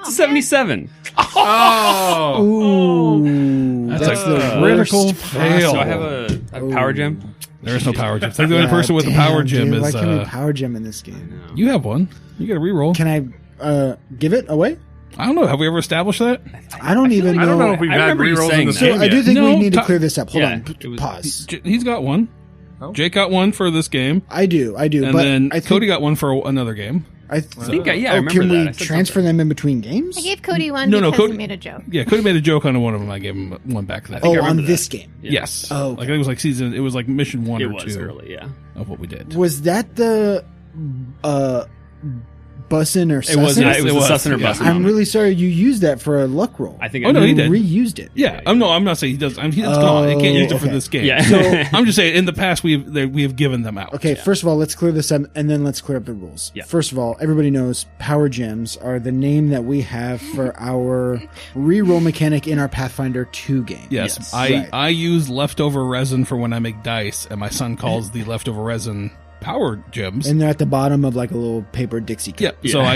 S5: a 77.
S2: Oh,
S3: Ooh,
S1: That's
S3: that's
S1: a
S3: the
S1: critical
S3: worst
S1: fail.
S5: So I have a power gem.
S1: There is no power gem. I think the only
S3: Yeah,
S1: person with a
S3: damn,
S1: power gem
S3: dude, why
S1: is.
S3: can't we power gem in this game?
S1: You have one. You got a reroll.
S3: Can I give it away?
S1: I don't know. Have we ever established that?
S3: I don't even know.
S2: I don't know if we've
S5: I
S2: had
S5: remember you
S2: rerolls in
S5: saying
S2: the
S5: that.
S3: So
S2: game
S3: I do
S2: yet.
S3: think
S1: No,
S3: we need to
S1: Ty-
S3: clear this up. Hold
S5: Yeah,
S3: on.
S5: it was-
S3: Pause.
S1: He's got one.
S2: Oh.
S1: Jake got one for this game,
S3: I do.
S1: and
S3: but
S1: then
S3: I think,
S1: Cody got one for another game.
S3: I
S5: think, yeah, I remember
S3: can
S5: that.
S3: we
S5: I said
S3: transfer
S5: something.
S3: them in between games?
S4: I gave Cody one
S1: No,
S4: because
S1: Cody-
S4: he made a joke.
S1: Yeah, Cody made a joke on one of them. I gave him one back then.
S3: Oh,
S5: I
S3: on
S5: remember
S3: this
S5: that.
S3: game.
S1: Yes.
S3: Oh, okay.
S1: Like it was like season. It was like mission one
S5: It
S1: or
S5: was
S1: two
S5: early, yeah.
S1: of what we did.
S3: Was that the bussin' or
S5: It was.
S3: sussin'?
S5: It was
S1: It was,
S5: a Sussin or
S1: yeah.
S5: Bussin'
S3: I'm
S5: moment.
S3: really sorry you used that for a luck roll.
S5: I think.
S1: Oh, no,
S3: You
S1: he did.
S3: reused it.
S1: Yeah, I'm not saying he does. He does gone. He can't use it for
S3: okay.
S1: this game.
S5: Yeah.
S1: So I'm just saying, in the past we have given them out.
S3: Okay, first of all, let's clear this up, and then let's clear up the rules.
S5: Yeah.
S3: First of all, everybody knows power gems are the name that we have for our reroll mechanic in our Pathfinder 2 game.
S1: Yes,
S5: Yes.
S3: Right.
S1: I use leftover resin for when I make dice, and my son calls the leftover resin power gems.
S3: And they're at the bottom of like a little paper Dixie cup.
S1: Yeah, so I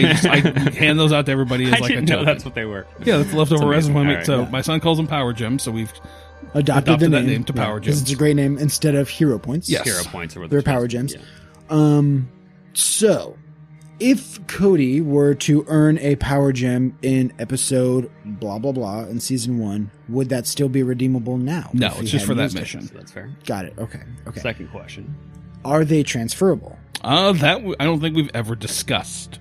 S1: hand those out to everybody as
S5: I
S1: like a
S5: didn't know
S1: token.
S5: that's what they were.
S1: Yeah, that's leftover resin. When I make,
S5: Alright.
S1: so my son calls them power gems. So we've
S3: Adopted the
S1: that
S3: name,
S1: name to power
S3: because
S1: gems.
S3: it's a great name instead of hero points.
S1: Yes.
S5: Hero points are what
S3: They're power gems. So, if Cody were to earn a power gem in episode blah blah blah in season 1, would that still be redeemable now?
S1: no,
S3: if he
S1: it's just for
S3: hadn't
S1: that
S3: used it?
S1: mission.
S5: So that's fair.
S3: Got it. Okay. Okay.
S5: Second question.
S3: Are they transferable?
S1: I don't think we've ever discussed.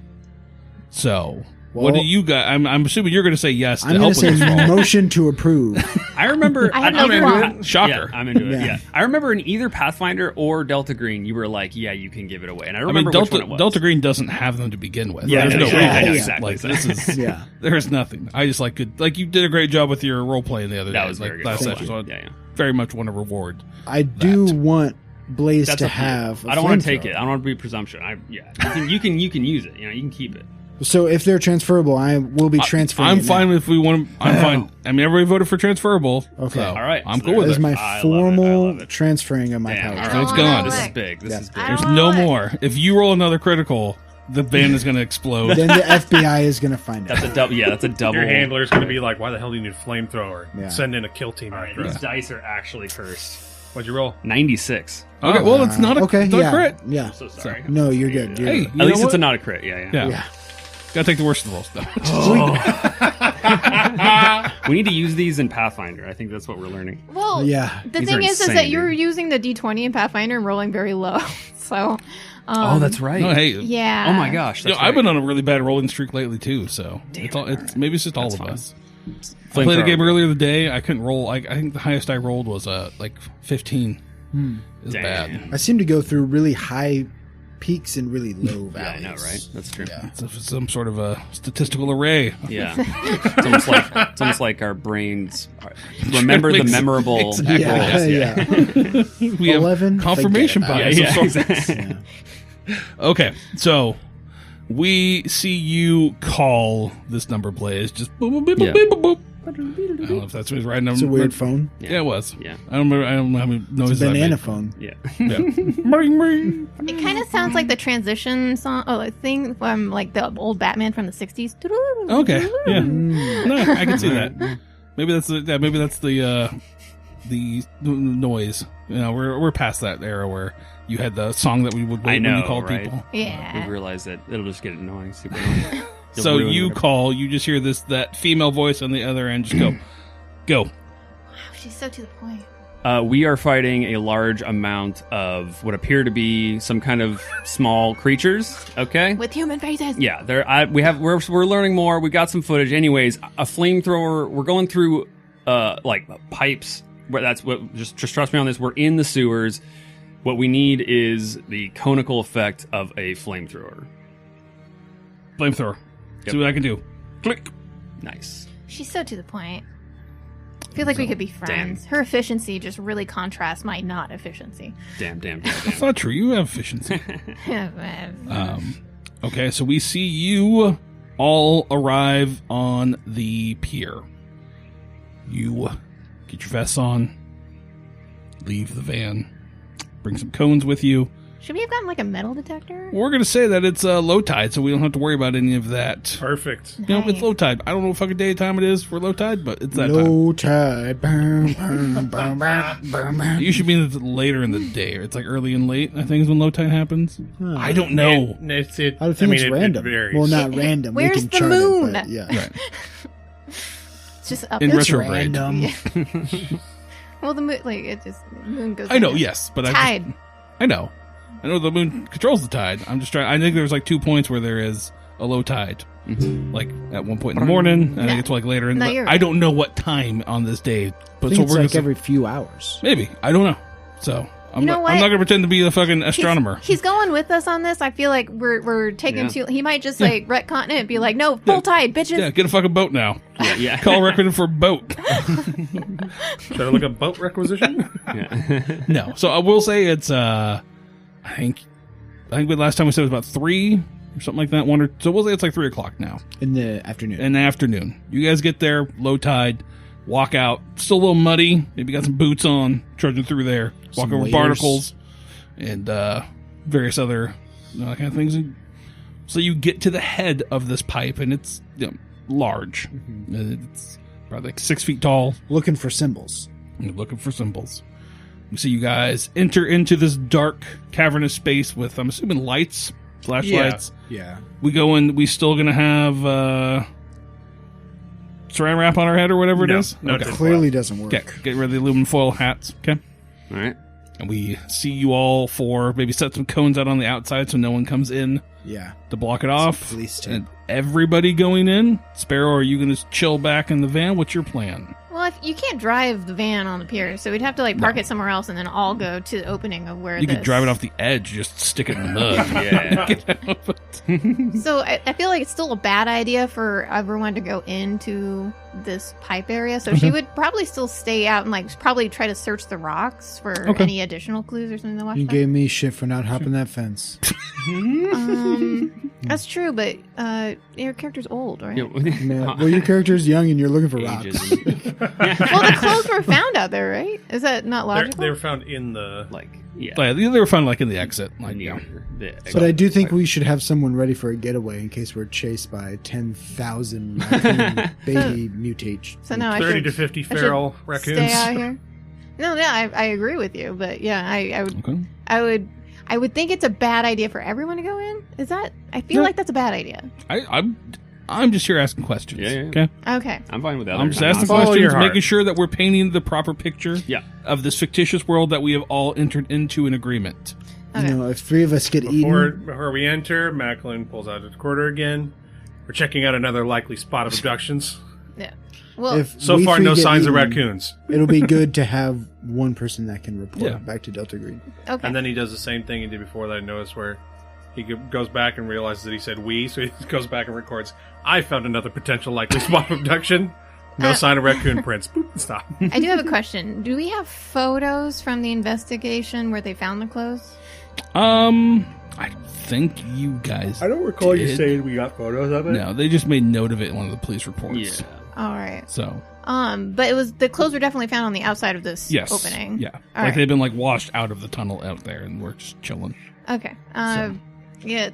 S1: So, what
S3: Well,
S1: do you guys? I'm assuming you're going to say yes to
S3: I'm
S1: help
S3: going to
S1: with
S3: say
S1: this roll.
S3: motion to approve.
S5: I remember.
S4: I have no
S5: I'm into
S4: qualm.
S5: it.
S1: Shocker.
S5: Yeah, I'm into it.
S3: Yeah.
S5: Yeah. I remember in either Pathfinder or Delta Green, you were like, "Yeah, you can give it away." And I
S1: I
S5: remember
S1: mean,
S5: which one it was.
S1: Delta Green doesn't have them to begin with.
S5: Yeah,
S1: There's
S5: yeah,
S1: no
S5: yeah,
S1: rules.
S3: yeah,
S5: exactly.
S1: Like this is
S3: Yeah.
S1: there's nothing. I just like you did a great job with your role playing the other day.
S5: That was
S1: like
S5: very good.
S1: last
S5: Thank
S1: session.
S5: you.
S1: So I
S5: Yeah.
S1: very much want to reward.
S3: I do want Blaze
S5: That's
S3: to
S5: up to you.
S3: have.
S5: I don't want to take it. I don't want to be presumption. You can use it. You can keep it.
S3: So if they're transferable, I will be transferring.
S1: I'm
S3: it
S1: fine
S3: now.
S1: if we want. I'm fine. I mean, everybody voted for transferable.
S3: Okay.
S1: so
S5: All right.
S1: I'm
S5: So
S1: cool
S5: there
S1: with
S3: That is
S1: it.
S3: my
S5: I love it. I
S3: formal
S5: love it.
S3: transferring of my
S5: Damn.
S3: power.
S5: All
S1: So it's
S4: I
S1: gone.
S4: don't
S5: This
S4: wanna
S5: is big. This
S3: Yeah.
S5: is big.
S4: I
S1: There's
S4: don't
S1: no
S4: want it.
S1: more. If you roll another critical, the van is going to explode.
S3: Then the FBI is going to find
S5: That's
S3: out.
S5: a double. Yeah, that's a double.
S2: Your handler's going to be like, "Why the hell do you need a flamethrower?
S3: Yeah.
S2: Send in a kill team
S5: All right,
S2: after
S5: these
S2: us."
S5: dice are actually cursed.
S2: What'd you roll?
S5: 96.
S1: Okay, well, it's not a,
S3: okay.
S1: it's not a
S3: Yeah.
S1: crit.
S3: Yeah.
S5: I'm so sorry.
S3: No, you're good. You're
S1: Hey,
S3: good.
S1: you
S5: At least
S1: know
S5: it's
S1: what?
S5: not a crit. Yeah.
S1: Yeah.
S3: Yeah.
S1: Gotta take the worst of the rolls, though.
S5: We need to use these in Pathfinder. I think that's what we're learning.
S4: Well,
S3: yeah.
S4: The
S5: These
S4: thing
S5: are
S4: is
S5: insane,
S4: that you're
S5: dude.
S4: using the D20 in Pathfinder and rolling very low. So.
S5: Oh, that's right.
S1: No, hey,
S4: Yeah.
S5: Oh my gosh.
S1: you know,
S5: That's
S1: I've
S5: right.
S1: been on a really bad rolling streak lately too. So maybe it's just all of
S5: fine.
S1: us. I played a
S5: Flamethrower.
S1: game earlier today. I couldn't roll. I think the highest I rolled was like 15. It's
S5: Damn.
S1: bad.
S3: I seem to go through really high peaks and really low
S5: Yeah, I
S3: valleys.
S5: know, right? That's true.
S3: Yeah.
S1: It's some sort of a statistical array.
S5: Yeah. It's almost like our brains remember the memorable
S1: Exactly.
S5: rolls.
S3: Yeah.
S1: We have
S3: 11,
S1: confirmation
S3: forget about
S1: bias.
S5: Yeah,
S1: of sorts.
S5: exactly.
S3: Yeah.
S1: Okay, so we see you call this number plays. Just boop, boop, boop,
S5: Yeah.
S1: boop, boop, boop. I don't know if that's his right number.
S3: It's a weird phone.
S1: Yeah, it was.
S5: Yeah.
S1: I don't remember. I don't know how many noises
S3: It's a
S1: I
S3: banana
S1: made.
S3: phone.
S5: Yeah.
S1: Yeah. Ring, ring.
S4: It kind of sounds like the transition song, thing from like the old Batman from the 60s.
S1: Okay. Yeah.
S3: Mm.
S1: No, I can see that. Maybe that's the noise. You know, we're past that era where you had the song that we would
S5: I
S1: wait
S5: know,
S1: when you called
S5: right?
S1: people.
S4: Yeah.
S5: We realize that it'll just get annoying, super annoying. You'll
S1: So
S5: ruin
S1: you
S5: whatever.
S1: call, you just hear that female voice on the other end. Just go.
S4: She's so to the point.
S5: We are fighting a large amount of what appear to be some kind of small creatures. Okay.
S4: With human faces.
S5: Yeah, we're learning more. We got some footage. Anyways, a flamethrower. We're going through like pipes. Where that's what. Just trust me on this. We're in the sewers. What we need is the conical effect of a flamethrower.
S1: Flamethrower.
S5: Yep.
S1: See what I can do. Click.
S5: Nice.
S4: She's so to the point. I feel like we could be friends. Her efficiency just really contrasts my not efficiency.
S5: Damn.
S1: That's not true. You have efficiency. Okay, so we see you all arrive on the pier. You get your vests on, leave the van, bring some cones with you.
S4: Should we have gotten like a metal detector?
S1: We're going to say that it's low tide, so we don't have to worry about any of that.
S2: Perfect.
S1: You know, it's
S4: Nice.
S1: low tide. I don't know what fucking day of time it is for low tide, but it's that time.
S3: Low tide. Boom, boom, boom, boom, boom.
S1: It usually means it's later in the day, or it's like early and late, I think, is when low tide happens. I don't know.
S2: I
S3: I think it's random.
S2: varies.
S3: Well, not random. We
S4: Where's
S3: can
S4: the
S3: chart
S4: moon?
S3: It, but yeah.
S1: Right.
S4: It's just up.
S1: In
S3: It's
S1: retrograde.
S3: random.
S4: Well, the moon, like it just the moon goes.
S1: I know,
S4: in.
S1: yes, but
S4: Tide.
S1: I know the moon controls the tide. I'm just trying. I think there's like 2 points where there is a low tide, like at one point in the morning. I think it's like later in.
S4: No,
S1: the
S4: you're
S1: I
S4: right.
S1: don't know what time on this day,
S3: I
S1: but
S3: think
S1: so
S3: it's
S1: we're
S3: like
S1: gonna
S3: every few hours.
S1: maybe I don't know. So I'm
S4: You know
S1: not,
S4: what?
S1: I'm not gonna pretend to be a fucking astronomer.
S4: He's going with us on this. I feel like we're taking
S5: Yeah.
S4: too. He might just like retcon it and be like, "No, full tide, bitches."
S1: Yeah, get a fucking boat now.
S5: Yeah.
S1: Call recommended for a boat.
S2: Should I look up boat requisition?
S5: Yeah.
S1: No, so I will say it's. I think the last time we said it was about 3 or something like that. So we'll say it's like 3 o'clock now
S3: In the afternoon.
S1: in the afternoon. You guys get there, low tide, walk out, still a little muddy. Maybe got some boots on, trudging through there, walk
S3: Some
S1: over
S3: waders.
S1: barnacles and various other kind of things. And so you get to the head of this pipe, and it's large. It's probably like 6 feet tall.
S3: Looking for symbols.
S1: You're looking for symbols. You see you guys enter into this dark, cavernous space with, I'm assuming, lights, flashlights.
S3: Yeah.
S1: We go in, we still going to have saran wrap on our head or whatever it
S2: No,
S1: is?
S2: no
S1: Okay.
S2: tinfoil.
S3: Clearly doesn't work.
S1: Okay, get rid of the aluminum foil hats. Okay.
S5: All right.
S1: And we see you all for maybe set some cones out on the outside so no one comes in
S3: Yeah.
S1: to block it off.
S3: police tape.
S1: And everybody going in. Sparrow, are you going to chill back in the van? What's your plan?
S4: Well, if you can't drive the van on the pier, so we'd have to like park it somewhere else and then all go to the opening of where
S1: You could drive it off the edge, just stick it in the mud.
S5: Yeah.
S1: Get out of it.
S4: So I feel like it's still a bad idea for everyone to go into this pipe area. So she would probably still stay out and like probably try to search the rocks for
S1: Okay.
S4: any additional clues or something to watch.
S3: You
S4: for.
S3: gave me shit for not hopping that fence.
S4: That's true, but your character's old, right?
S3: Man, well, your character's young and you're looking for rocks.
S4: Well, the clothes were found out there, right? Is that not logical?
S2: They were found in the.
S5: Like, yeah.
S1: But they were found like in the exit. Like,
S5: Near
S1: yeah.
S5: the-
S3: But I do think we should have someone ready for a getaway in case we're chased by 10,000 raccoon baby mutate.
S4: So now I
S2: 30
S4: should
S2: to 50
S4: I should
S2: feral raccoons.
S4: stay out here. No, I agree with you, but yeah, I would
S1: Okay.
S4: I would think it's a bad idea for everyone to go in. Is that? I feel
S1: Yeah.
S4: like that's a bad idea.
S1: I'm I'm just here asking questions.
S5: Yeah.
S1: Okay.
S4: Okay.
S5: I'm fine with that.
S1: I'm just asking
S2: Follow
S1: questions,
S2: your heart.
S1: making sure that we're painting the proper picture of this fictitious world that we have all entered into an agreement.
S4: Okay.
S3: You know, if 3 of us get eaten,
S2: Before we enter, Macklin pulls out a recorder again. We're checking out another likely spot of abductions.
S4: Yeah. Well,
S3: if
S2: So
S3: we
S2: far,
S3: 3
S2: no
S3: get
S2: signs of
S3: eaten,
S2: raccoons.
S3: It'll be good to have one person that can report back to Delta Green.
S4: okay.
S2: And then he does the same thing he did before that I noticed, where he goes back and realizes that he said we, so he goes back and records, I found another potential likely spot of abduction. No sign of raccoon prints. Boop, stop.
S4: I do have a question. Do we have photos from the investigation where they found the clothes?
S1: I think you guys.
S5: don't recall
S1: you
S5: saying we got photos of it.
S1: No, they just made note of it in one of the police reports.
S5: Yeah.
S4: All right.
S1: So.
S4: But it was the clothes were definitely found on the outside of this opening.
S1: Yeah.
S4: All
S1: like
S4: right.
S1: they've been like washed out of the tunnel out there, and we're just chilling.
S4: Okay.
S1: So.
S4: Yeah.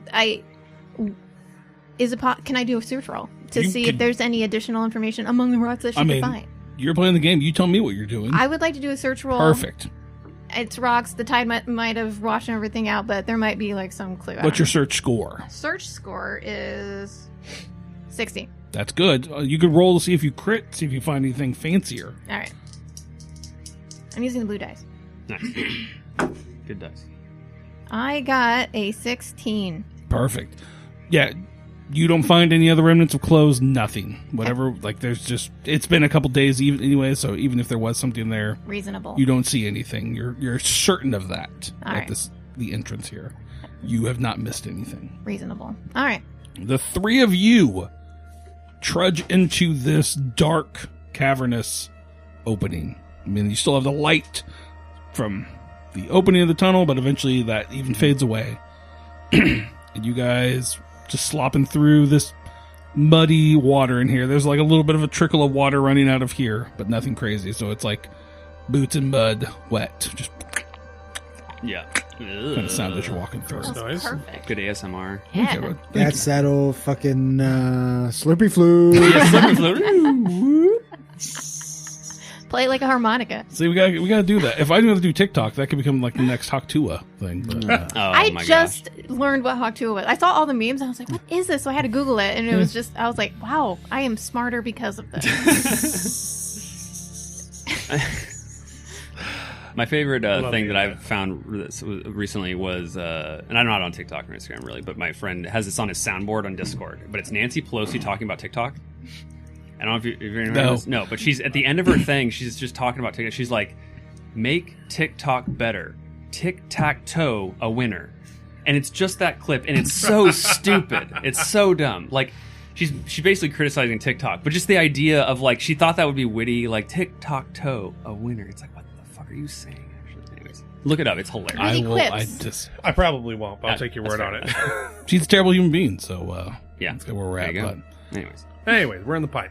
S4: Can I do a search roll to
S1: You
S4: see
S1: could-
S4: if there's any additional information among the rocks that she could find?
S1: You're playing the game. You tell me what you're doing.
S4: I would like to do a search roll.
S1: Perfect.
S4: It's rocks. The tide might have washed everything out, but there might be like some clue.
S1: What's your search score?
S4: search score? Is 60.
S1: That's good. You could roll to see if you crit, see if you find anything fancier.
S4: All right. I'm using the blue dice.
S5: Nice. Good dice.
S4: I got a 16.
S1: Perfect. Yeah, you don't find any other remnants of clothes, nothing. Whatever, like there's just, it's been a couple days even anyway, so even if there was something there,
S4: Reasonable.
S1: you don't see anything. You're certain of that
S4: All
S1: at
S4: right.
S1: the entrance here. You have not missed anything.
S4: Reasonable. All right.
S1: The 3 of you trudge into this dark, cavernous opening. I mean, you still have the light from the opening of the tunnel, but eventually that even fades away. And you guys just slopping through this muddy water in here. There's like a little bit of a trickle of water running out of here, but nothing crazy. So it's like boots and mud, wet. Just
S5: Yeah.
S1: kind of sound as you're walking through.
S4: That's
S2: nice.
S4: perfect.
S5: Good ASMR.
S4: Yeah.
S1: Okay, well, thank
S3: That's that old fucking Slurpee Flute.
S4: Play it like a harmonica.
S1: See, we gotta do that. If I knew how to do TikTok, that could become like the next Haktua thing. But,
S5: Oh
S4: I
S5: my
S4: just learned what Haktua was. I saw all the memes. And I was like, what is this? So I had to Google it. And it was just, I was like, wow, I am smarter because of this.
S5: My favorite
S2: Love
S5: thing
S2: you,
S5: that
S2: man.
S5: I've found recently was, and I'm not on TikTok or Instagram really, but my friend has this on his soundboard on Discord. But it's Nancy Pelosi talking about TikTok. I don't know if you're heard this. No, but she's at the end of her thing. She's just talking about TikTok. She's like, "Make TikTok better. Tic-tac-toe a winner," and it's just that clip, and it's so stupid. It's so dumb. Like she's basically criticizing TikTok, but just the idea of like she thought that would be witty, like tic-tac-toe a winner. It's like, what the fuck are you saying? Actually, anyways, look it up. It's hilarious.
S1: I will.
S4: quips.
S2: I probably won't, but I'll take your
S5: That's
S2: word on
S5: fair.
S2: it.
S1: She's a terrible human being, so
S5: Yeah,
S1: that's where we're
S5: there
S1: at.
S5: you go.
S1: But
S5: Anyways,
S2: Anyways, we're in the pipe.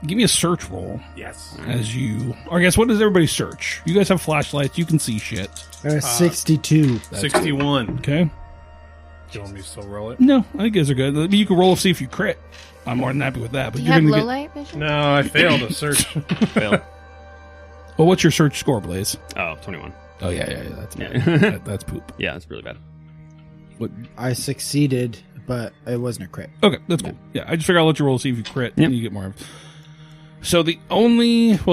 S1: give me a search roll
S2: Yes.
S1: as you. Or I guess what does everybody search? You guys have flashlights. You can see shit.
S3: 62.
S2: 61.
S1: Okay.
S2: Do you want me to still roll it?
S1: No, I think you guys are good. I mean, you can roll to see if you crit. I'm more than happy with that. But
S4: Do you
S1: you're
S4: have
S1: gonna
S4: low
S1: get.
S4: light vision?
S2: No, I failed a search.
S5: fail.
S1: Well, what's your search score, Blaze?
S5: Oh, 21.
S1: Oh yeah. That's
S5: Yeah.
S1: bad. That's poop.
S5: Yeah, it's really bad.
S1: What?
S3: I succeeded, but it wasn't a crit.
S1: Okay, that's cool. Yeah, I just figure I'll let you roll to see if you crit,
S5: Yep.
S1: and you get more. So the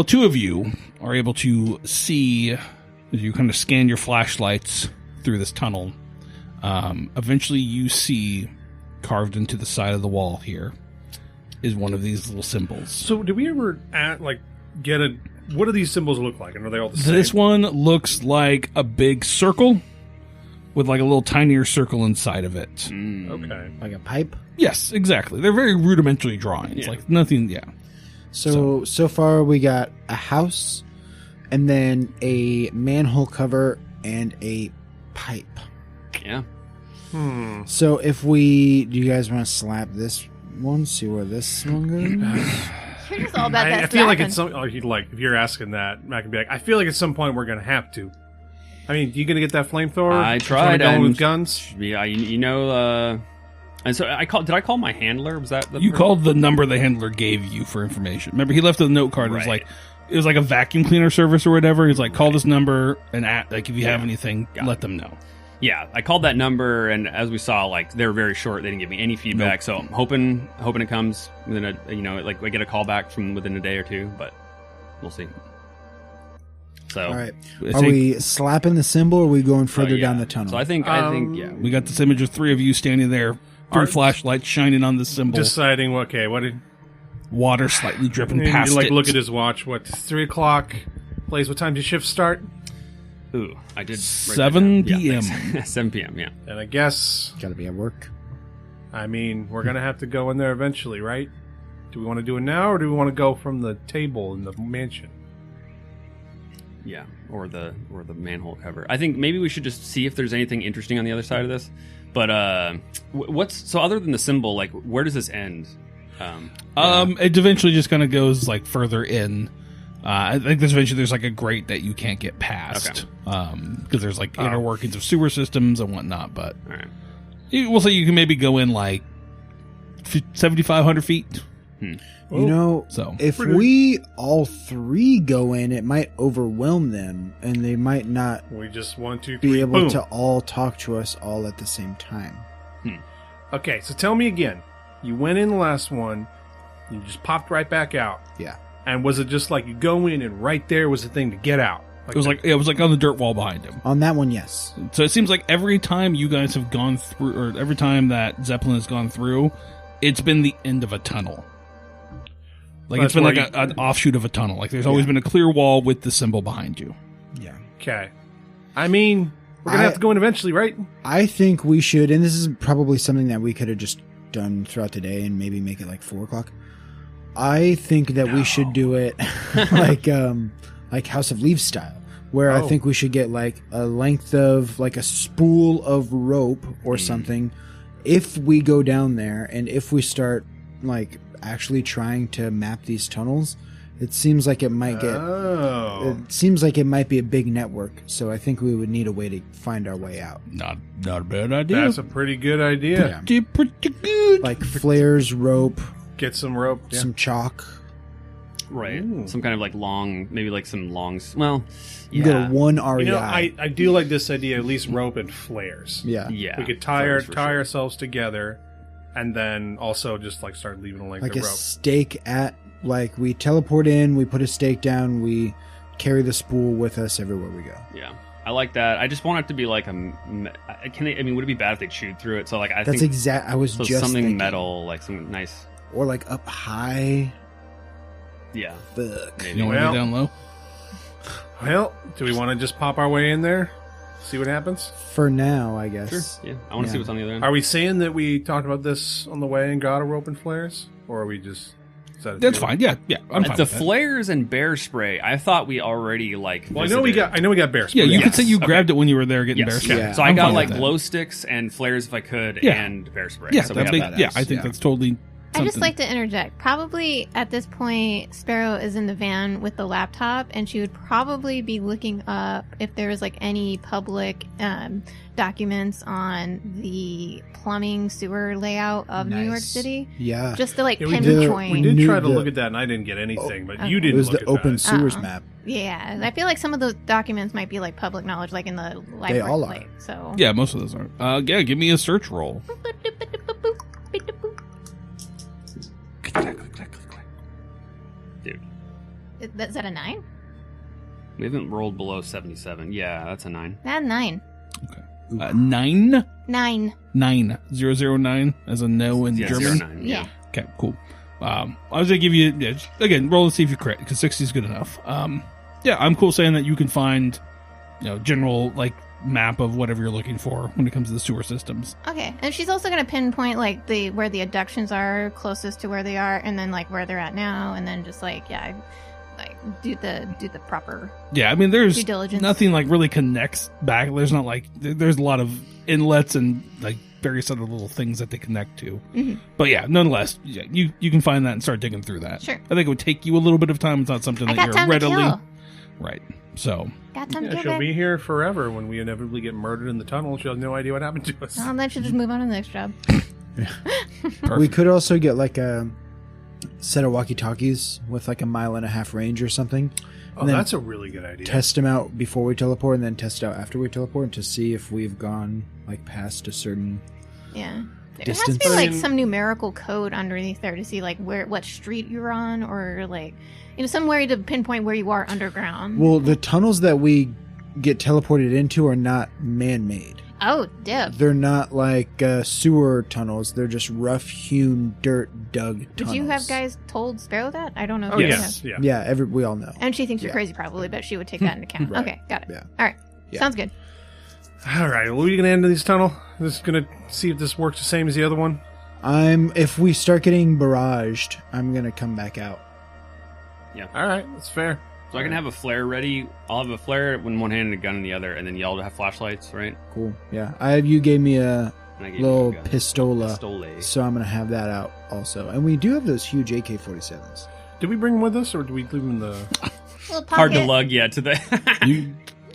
S1: two of you are able to see as you kind of scan your flashlights through this tunnel. Eventually, you see carved into the side of the wall here is one of these little symbols.
S2: So, did we ever get a? What do these symbols look like? And are they all the same?
S1: This one looks like a big circle with like a little tinier circle inside of it.
S2: Okay.
S3: Like a pipe.
S1: Yes, exactly. They're very rudimentary drawings.
S5: Yeah.
S1: Like nothing. Yeah.
S3: So far we got a house, and then a manhole cover and a pipe.
S5: Yeah.
S3: So if do you guys want to slap this one? See where this one goes?
S4: You're just all about that
S2: I feel like
S4: slapping.
S2: it's some. Oh, if you're asking that, Matt can be like, I feel like at some point we're gonna have to. I mean, you gonna get that flamethrower?
S5: I
S2: Just
S5: tried,
S2: wanna go
S5: and-
S2: with guns.
S5: Yeah, you know, and so did I call my handler? Was that
S1: You called the number the handler gave you for information. Remember, he left a note card.
S5: Right.
S1: It was like a vacuum cleaner service or whatever. He's like, call this number and like if you have anything,
S5: Got
S1: let them know.
S5: Yeah, I called that number, and as we saw, like they're very short. They didn't give me any feedback, so I'm hoping it comes within a, like I get a call back from within a day or two, but we'll see. So,
S3: all right, are we slapping the symbol, or are we going further down the tunnel?
S5: So I think yeah,
S1: we got this image of 3 of you standing there, 3 flashlights shining on the symbol,
S2: deciding what
S1: water slightly dripping past
S2: like
S1: it.
S2: Look at his watch. What, 3 o'clock? Blaze, what time does your shift start?
S5: Ooh, I did
S1: 7 p.m.
S5: Yeah, 7 p.m. Yeah,
S2: and I guess
S3: Gotta be at work.
S2: I mean, we're gonna have to go in there eventually, right? Do we want to do it now, or do we want to go from the table in the mansion?
S5: yeah, or the manhole cover. I think maybe we should just see if there's anything interesting on the other side of this. But what's so other than the symbol? Like, where does this end?
S1: It eventually just kind of goes like further in. I think there's like a grate that you can't get past because there's like inner workings of sewer systems and whatnot. But
S5: All right.
S1: we'll say you can maybe go in like 7,500 feet.
S3: You know,
S1: So
S3: if we all 3 go in, it might overwhelm them, and they might not
S2: We just 1, 2, 3,
S3: be able
S2: boom.
S3: to all talk to us all at the same time.
S2: Okay, so tell me again. You went in the last one, you just popped right back out.
S3: Yeah.
S2: And was it just like you go in and right there was the thing to get out?
S1: it was like on the dirt wall behind him.
S3: On that one, yes.
S1: So it seems like every time you guys have gone through, or every time that Zeppelin has gone through, it's been the end of a tunnel. Like
S2: That's
S1: it's been
S2: where
S1: like an offshoot of a tunnel. Like there's always been a clear wall with the symbol behind you.
S3: Yeah.
S2: Okay. I mean, we're gonna have to go in eventually, right?
S3: I think we should, and this is probably something that we could have just done throughout the day and maybe make it like 4 o'clock. I think that we should do it like House of Leaves style, where I think we should get like a length of like a spool of rope or something. If we go down there and if we start like actually trying to map these tunnels, it seems like it might get. It seems like it might be a big network, so I think we would need a way to find our way out.
S1: Not a bad idea.
S2: That's a pretty good idea.
S1: Pretty good.
S3: Like flares, rope,
S2: Get some rope. Yeah.
S3: some chalk.
S5: Right.
S2: Ooh.
S5: Some kind of like long, maybe like some long. Well,
S3: You get a
S5: yeah,
S3: 1 REI.
S2: You know, I do like this idea. At least rope and flares.
S3: yeah.
S5: yeah.
S2: We could tie
S5: flares for sure.
S2: ourselves together, and then also just like start leaving like
S3: Like
S2: the
S3: a
S2: rope.
S3: stake at, like, we teleport in, we put a stake down, we carry the spool with us everywhere we go.
S5: Yeah, I like that. I just want it to be like would it be bad if they chewed through it? So like, I
S3: That's
S5: think
S3: I was
S5: so
S3: just
S5: something
S3: thinking.
S5: metal, like some nice.
S3: Or like up high.
S5: Yeah.
S3: Fuck.
S5: Maybe.
S1: You want to
S2: Well-
S1: be down low?
S2: Well, do we want to just pop our way in there? See what happens?
S3: For now, I guess.
S5: Sure. Yeah, I want to see what's on the other end.
S2: Are we saying that we talked about this on the way and got a rope and flares? Or are we just... is that a
S1: That's
S2: deal?
S1: fine. Yeah. I'm fine
S5: The
S1: with that.
S5: flares and bear spray. I thought we already like.
S2: Well, I know we got bear spray.
S1: Yeah, you
S5: Yes.
S1: could say you
S5: Okay.
S1: grabbed it when you were there getting
S5: Yes.
S1: bear spray.
S3: Yeah.
S5: So I
S1: I'm
S5: got
S1: fine
S5: like
S1: with that.
S5: glow sticks and flares if I could,
S1: Yeah.
S5: and bear spray.
S1: Yeah,
S5: so
S1: that'd
S5: we
S1: be,
S5: got that.
S1: yeah. I think
S3: Yeah.
S1: that's totally.
S4: I just
S1: something.
S4: like to interject. Probably at this point, Sparrow is in the van with the laptop, and she would probably be looking up if there was like any public documents on the plumbing sewer layout of New York
S3: Nice.
S4: City,
S3: Yeah.
S4: just to like
S2: Yeah, we did-
S4: pinpoint.
S2: We did
S3: Knew
S2: try to
S3: the-
S2: look at that, and I didn't get anything, but you
S4: okay.
S3: It
S2: didn't
S3: was
S2: look
S3: the
S2: at
S3: open
S2: that.
S3: sewers
S4: Uh-uh.
S3: map.
S4: Yeah, I feel like some of those documents might be like public knowledge, like in the library.
S3: all are.
S4: Like, so
S1: Yeah, most of those are. Yeah, give me a search roll.
S5: Dude,
S4: Is that a 9?
S5: we haven't rolled below 77. Yeah, that's a 9.
S4: That 9.
S1: 9?
S4: 9.
S1: 9. 009 as a no in
S5: Yeah,
S1: German.
S5: 09,
S4: Yeah.
S1: Okay, cool. I was gonna give you again roll and see if you crit because 60 is good enough. Yeah, I'm cool saying that you can find, general like map of whatever you're looking for when it comes to the sewer systems.
S4: Okay, and she's also going to pinpoint like where the adductions are closest to where they are, and then like where they're at now, and then just like do the proper.
S1: Yeah, I mean there's
S4: Due diligence.
S1: nothing like really connects back. There's not like there's a lot of inlets and like various other little things that they connect to.
S4: Mhm.
S1: But yeah, nonetheless, yeah, you can find that and start digging through that.
S4: Sure.
S1: I think it would take you a little bit of time. It's not something
S4: I
S1: that
S4: got
S1: you're
S4: time
S1: readily
S4: to kill.
S1: right. So
S4: Got time to
S2: Yeah,
S4: kill.
S2: she'll
S4: babe.
S2: be here forever when we inevitably get murdered in the tunnel. She'll have no idea what happened to us.
S4: Well, then she'll just move on to the next job.
S3: We could also get like set of walkie-talkies with like a 1.5 mile range or something.
S2: Oh, that's a really good idea.
S3: Test them out before we teleport, and then test it out after we teleport to see if we've gone like past a certain
S4: There
S3: distance.
S4: has to be like some numerical code underneath there to see like what street you're on, or like some way to pinpoint where you are underground.
S3: Well, the tunnels that we get teleported into are not man-made.
S4: Oh, dip.
S3: They're not like sewer tunnels. They're just rough-hewn, dirt-dug tunnels.
S4: Did you have guys told Sparrow that? I don't know. If
S2: Oh,
S4: you
S2: yes.
S4: have.
S3: Yeah, we all know.
S4: And she thinks you're crazy probably, but she would take that into account.
S3: Right.
S4: Okay, got it.
S3: Yeah.
S4: All right.
S3: Yeah.
S4: Sounds good.
S2: All right. Well, are you going to end this tunnel? Just going to see if this works the same as the other one?
S3: If we start getting barraged, I'm going to come back out.
S5: Yeah.
S2: All right. That's fair.
S5: So I can have a flare ready. I'll have a flare in one hand and a gun in the other, and then y'all have flashlights, right?
S3: Cool. Yeah. You gave me a
S5: And I gave
S3: little
S5: you a gun.
S3: pistola,
S5: Pistole.
S3: so I'm going to have that out also. And we do have those huge AK-47s.
S2: Did we bring them with us, or did we leave them in the...
S4: Little pocket.
S5: Hard to lug, yeah, to the...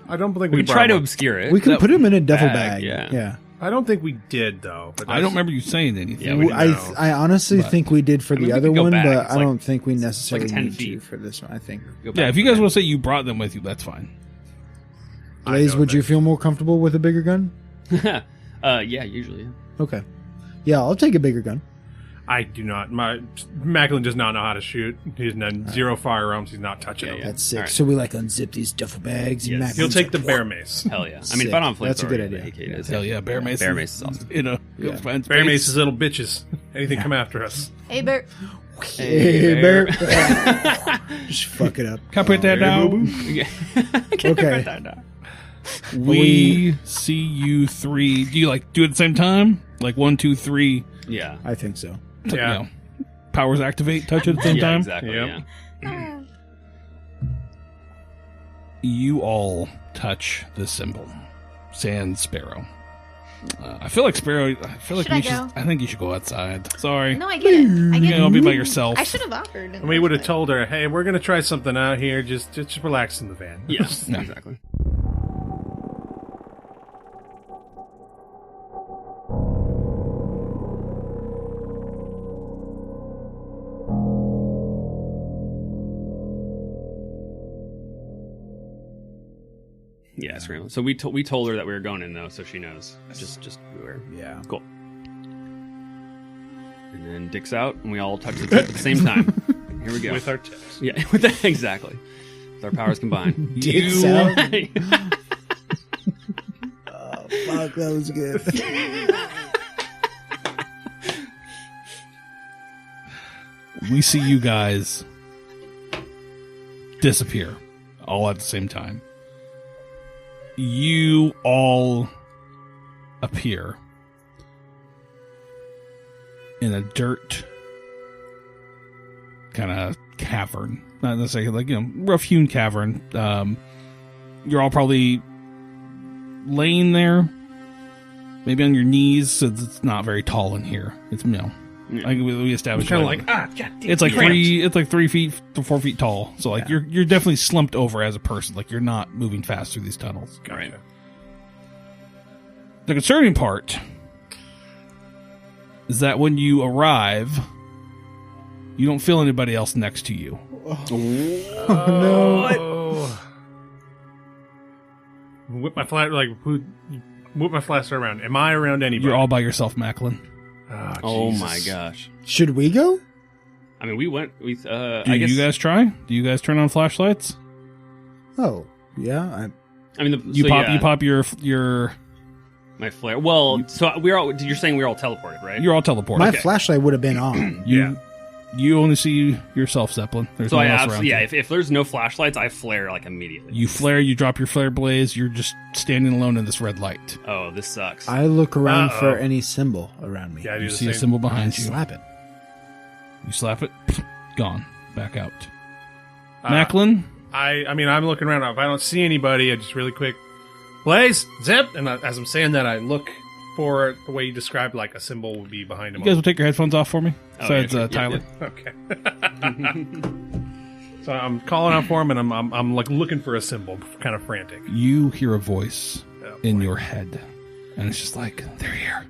S2: I don't think
S5: we
S2: brought
S5: try to
S2: them.
S5: obscure it.
S3: We could
S5: That-
S3: put them in a duffel
S5: bag,
S3: bag.
S5: yeah.
S2: I don't think we did, though. But
S1: I don't remember you saying anything.
S5: Yeah, we didn't.
S3: I honestly
S1: But-
S3: think we did for
S5: I mean,
S3: the
S5: we
S3: other
S5: could go
S3: one,
S5: back.
S3: but
S5: It's
S3: I
S5: like-
S3: don't think we necessarily
S5: 10
S3: need to
S5: feet.
S3: for this one. I think.
S5: Go back
S1: Yeah, if you
S5: to
S1: guys
S5: that.
S1: want to say you brought them with you, that's fine.
S3: Blaze,
S2: don't
S3: would you
S2: think-
S3: feel more comfortable with a bigger gun?
S5: Yeah, usually.
S3: Okay. Yeah, I'll take a bigger gun.
S2: I do not. Macklin does not know how to shoot. He's done zero firearms. He's not touching them.
S3: That's sick.
S5: All right.
S3: So we like unzip these duffel bags.
S5: Yes.
S3: And
S2: He'll
S3: Macklin's
S2: take the
S3: like,
S2: bear mace.
S5: Hell yeah. I mean,
S3: Sick.
S5: if I don't have
S3: That's a good
S5: flamethrower,
S3: idea.
S5: the AK does.
S1: Hell yeah, bear mace.
S5: Bear mace is awesome.
S1: Go
S3: Yeah.
S1: find
S2: Bear
S1: space.
S2: mace is little bitches. Anything come after us.
S4: Hey, Bert.
S3: Hey, bear. Just fuck it up.
S1: Can I put that down?
S3: Okay.
S1: We see you three. Do you like do it at the same time? Like 1, 2, 3.
S5: Yeah.
S3: I think so.
S2: Yeah.
S1: Powers activate. Touch at the same
S5: Yeah,
S1: time.
S5: exactly.
S2: Yep.
S5: Yeah.
S1: You all touch the symbol, Sand Sparrow. I feel like Sparrow. I feel like
S4: Should I
S1: you should.
S4: go?
S1: I think you should go outside. Sorry.
S4: No, I get it. I get
S1: I'll
S4: it.
S1: be by yourself.
S4: I should have offered. in the
S2: And we
S4: first
S2: would have
S4: place.
S2: told her, hey, we're going to try something out here. Just relax in the van.
S5: Yes,
S1: Yeah.
S5: exactly. Yeah, it's real. So we told her that we were going in though, so she knows. Just we were
S3: Yeah.
S5: cool. And then Dick's out, and we all touch the tip at the same time. Here we go.
S2: With our tips.
S5: Yeah, with that, exactly. With our powers combined.
S3: Dicks
S1: You-
S3: out. Oh, fuck, that was good.
S1: We see you guys disappear all at the same time. You all appear in a dirt kind of cavern. Not necessarily like, rough-hewn cavern. You're all probably laying there, maybe on your knees, so it's not very tall in here. It's, like we established.
S2: Kind of
S1: like,
S2: like, God damn
S1: it's like
S2: cramped.
S1: 3 feet to 4 feet tall. So like you're definitely slumped over as a person. Like you're not moving fast through these tunnels.
S2: Gotcha.
S1: The concerning part is that when you arrive, you don't feel anybody else next to you.
S2: Oh. Whip my flash whip my flashlight around. Am I around anybody?
S1: You're all by yourself, Macklin.
S5: Oh
S2: Jesus.
S5: my gosh.
S3: Should we go?
S5: I mean, we went. We.
S1: Do
S5: I guess
S1: you guys try? Do you guys turn on flashlights?
S3: Oh, yeah.
S5: I mean,
S1: You pop your.
S5: my flare. Well, so we're all. You're saying we're all teleported, right?
S1: You're all teleported.
S3: My
S1: Okay.
S3: flashlight would have been on.
S1: You only see yourself, Zeppelin. There's
S5: So
S1: no
S5: I
S1: one else
S5: absolutely,
S1: around
S5: yeah.
S1: you.
S5: If there's no flashlights, I flare like immediately.
S1: You flare, you drop your flare blaze, you're just standing alone in this red light.
S5: Oh, this sucks.
S3: I look around
S2: Uh-oh.
S3: for any symbol around me.
S2: Yeah, I do
S1: You
S2: the
S1: see
S2: same.
S1: a symbol
S3: I
S1: behind you.
S3: slap it.
S1: You slap it, gone. Back out.
S2: Uh,
S1: Macklin,
S2: I mean, I'm looking around. If I don't see anybody, I just really quick, Blaze, zip. And as I'm saying that, I look for the way you described, like a symbol would be behind him.
S1: you guys will take your headphones off for me?
S5: Oh,
S1: Besides
S5: yeah, sure.
S1: Tyler.
S2: Okay. So I'm calling out for him, and I'm like looking for a symbol, kind of frantic.
S1: You hear a voice
S2: Oh,
S1: in
S2: boy.
S1: your head, and it's just like, they're here.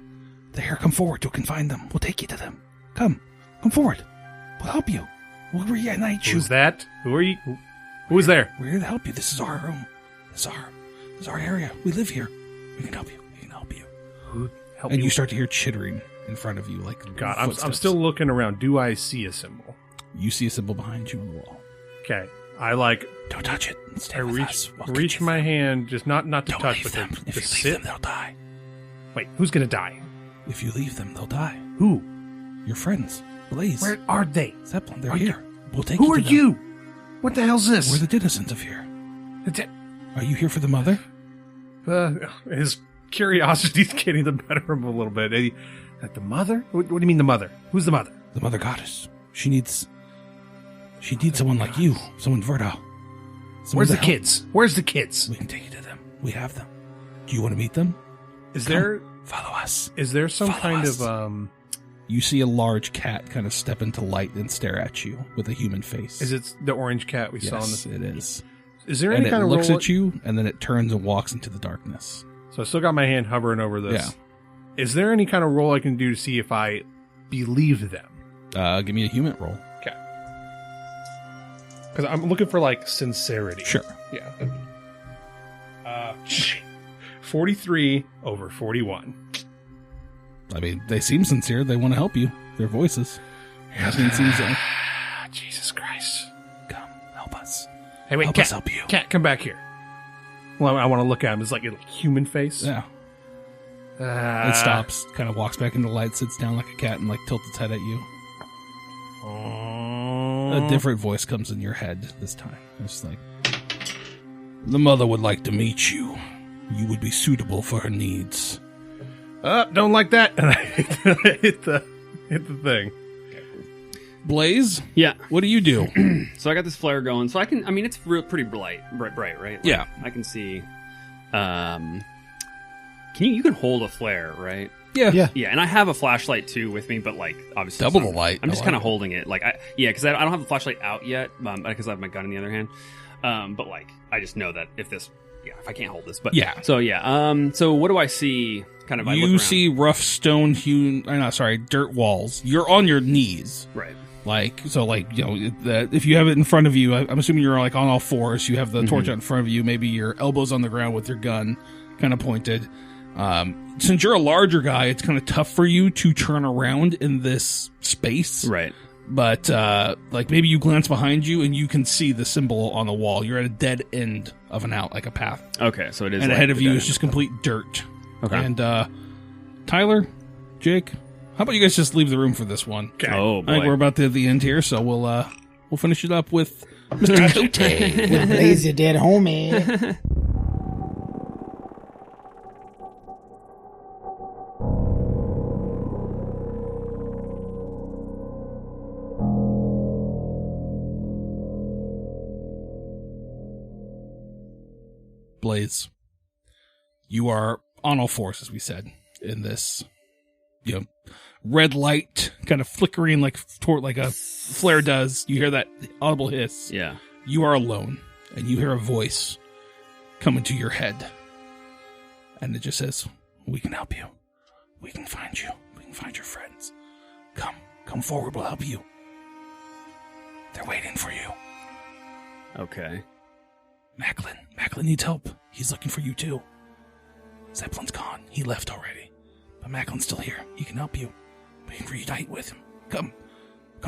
S1: They're here. Come forward. You can find them. We'll take you to them. Come forward. We'll help you. We'll reunite you.
S2: Who's that? Who are you? Who is there?
S1: We're here to help you. This is our home. This is our area. We live here. We can help you.
S2: Who help
S1: and
S2: me?
S1: you start to hear chittering in front of you, like
S2: God, I'm still looking around. Do I see a symbol?
S1: You see a symbol behind you on the wall.
S2: Okay,
S1: don't touch it. Stay with us.
S2: Reach my hand, just not to
S1: don't
S2: touch,
S1: leave
S2: but
S1: them.
S2: to
S1: If you
S2: sit.
S1: leave them, they'll die.
S2: Wait, who's gonna die?
S1: If you leave them, they'll die.
S2: Who?
S1: Your friends, Blaze.
S2: Where are they?
S1: Zeppelin, they're here. We'll take
S2: Who
S1: you
S2: are
S1: to them.
S2: you? What the hell's this?
S1: We're the denizens of here. Are you here for the mother?
S2: His curiosity's getting the better of him a little bit. The mother? What do you mean the mother? Who's the mother?
S1: The mother goddess. She needs someone like you, someone Verda.
S2: Where's the kids? Where's the kids?
S1: We can take you to them. We have them. Do you want to meet them?
S2: Follow
S1: us?
S2: Is there some
S1: Follow
S2: kind
S1: us.
S2: of
S1: You see a large cat kind of step into light and stare at you with a human face.
S2: Is it the orange cat we saw in
S1: Yes,
S2: the?
S1: it is.
S2: Is there
S1: And
S2: any
S1: it
S2: kind of
S1: looks
S2: role?
S1: at you, and then it turns and walks into the darkness.
S2: So I still got my hand hovering over this.
S1: Yeah.
S2: Is there any kind of roll I can do to see if I believe them?
S1: Give me a human roll.
S2: Okay. Because I'm looking for like sincerity.
S1: Sure.
S2: Yeah. 43 over 41.
S1: I mean, they seem sincere. They want to help you. Their voices. Nothing seems like...
S2: Jesus Christ.
S1: Come, help us.
S2: Hey, wait,
S1: Help
S2: cat,
S1: us help you.
S2: Cat, come back here. Well, I want to look at him. It's like a human face.
S1: Yeah. It stops, kind of walks back into the light, sits down like a cat, and like tilts its head at you. A different voice comes in your head this time. It's like, the mother would like to meet you. You would be suitable for her needs.
S2: Don't like that. And I hit the thing.
S1: Blaze?
S5: Yeah.
S1: What do you do?
S5: So I got this flare going. So I mean, it's pretty bright, right? Like,
S1: yeah.
S5: I can see. You can hold a flare, right?
S1: Yeah.
S5: Yeah, and I have a flashlight too with me, but like obviously
S1: double the light.
S5: I'm just kind of holding it, like because I don't have the flashlight out yet, because I have my gun in the other hand. But like I just know that if I can't hold this, but
S1: yeah.
S5: So yeah, so what do I see? Kind of,
S1: you see rough stone dirt walls. You're on your knees,
S5: right?
S1: Like so, like if you have it in front of you, I'm assuming you're like on all fours. You have the torch out in front of you. Maybe your elbows on the ground with your gun kind of pointed. Since you're a larger guy, it's kind of tough for you to turn around in this space.
S5: Right.
S1: But, like, maybe you glance behind you and you can see the symbol on the wall. You're at a dead end of an like a path.
S5: Okay, so it is.
S1: And
S5: like
S1: ahead of you is
S5: end.
S1: just complete dirt.
S5: Okay.
S1: And, Tyler, Jake, how about you guys just leave the room for this one?
S2: Okay.
S5: Oh, boy.
S1: I think we're about to the end here, so we'll finish it up with Mr. Cote.
S3: With Blaze, your dead homie.
S1: Blaze, you are on all fours, as we said, in this, red light kind of flickering like a flare does. You hear that audible hiss.
S5: Yeah.
S1: You are alone, and you hear a voice come into your head, and it just says, "We can help you. We can find you. We can find your friends. Come forward. We'll help you. They're waiting for you."
S5: Okay.
S1: Macklin needs help. He's looking for you too. Zeppelin's gone. He left already. But Macklin's still here. He can help you. We can reunite with him. Come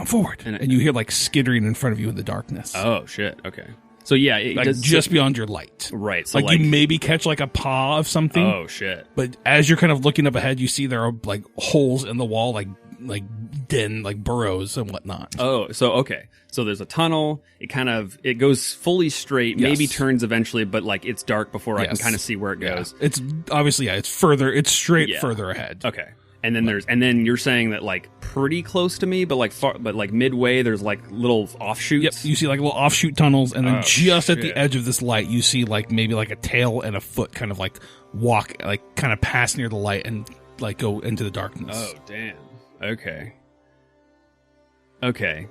S1: forward. And you hear like skittering in front of you in the darkness.
S5: Oh shit. Okay. So yeah, it
S1: like
S5: does,
S1: just beyond your light.
S5: Right. So
S1: like you maybe catch like a paw of something.
S5: Oh shit.
S1: But as you're kind of looking up ahead, you see there are like holes in the wall, like burrows and whatnot.
S5: Oh, so okay. So there's a tunnel. It goes fully straight,
S1: Yes.
S5: maybe turns eventually, but like it's dark before I can
S1: Yes.
S5: kind of see where it goes.
S1: Yeah. It's obviously, it's further, it's straight further ahead.
S5: Okay. And then you're saying that like pretty close to me, but like midway there's like little offshoots.
S1: Yep, you see like little offshoot tunnels, and then at
S5: shit.
S1: the edge of this light, you see like maybe like a tail and a foot kind of like walk, like kind of pass near the light and like go into the darkness.
S5: Oh damn. Okay.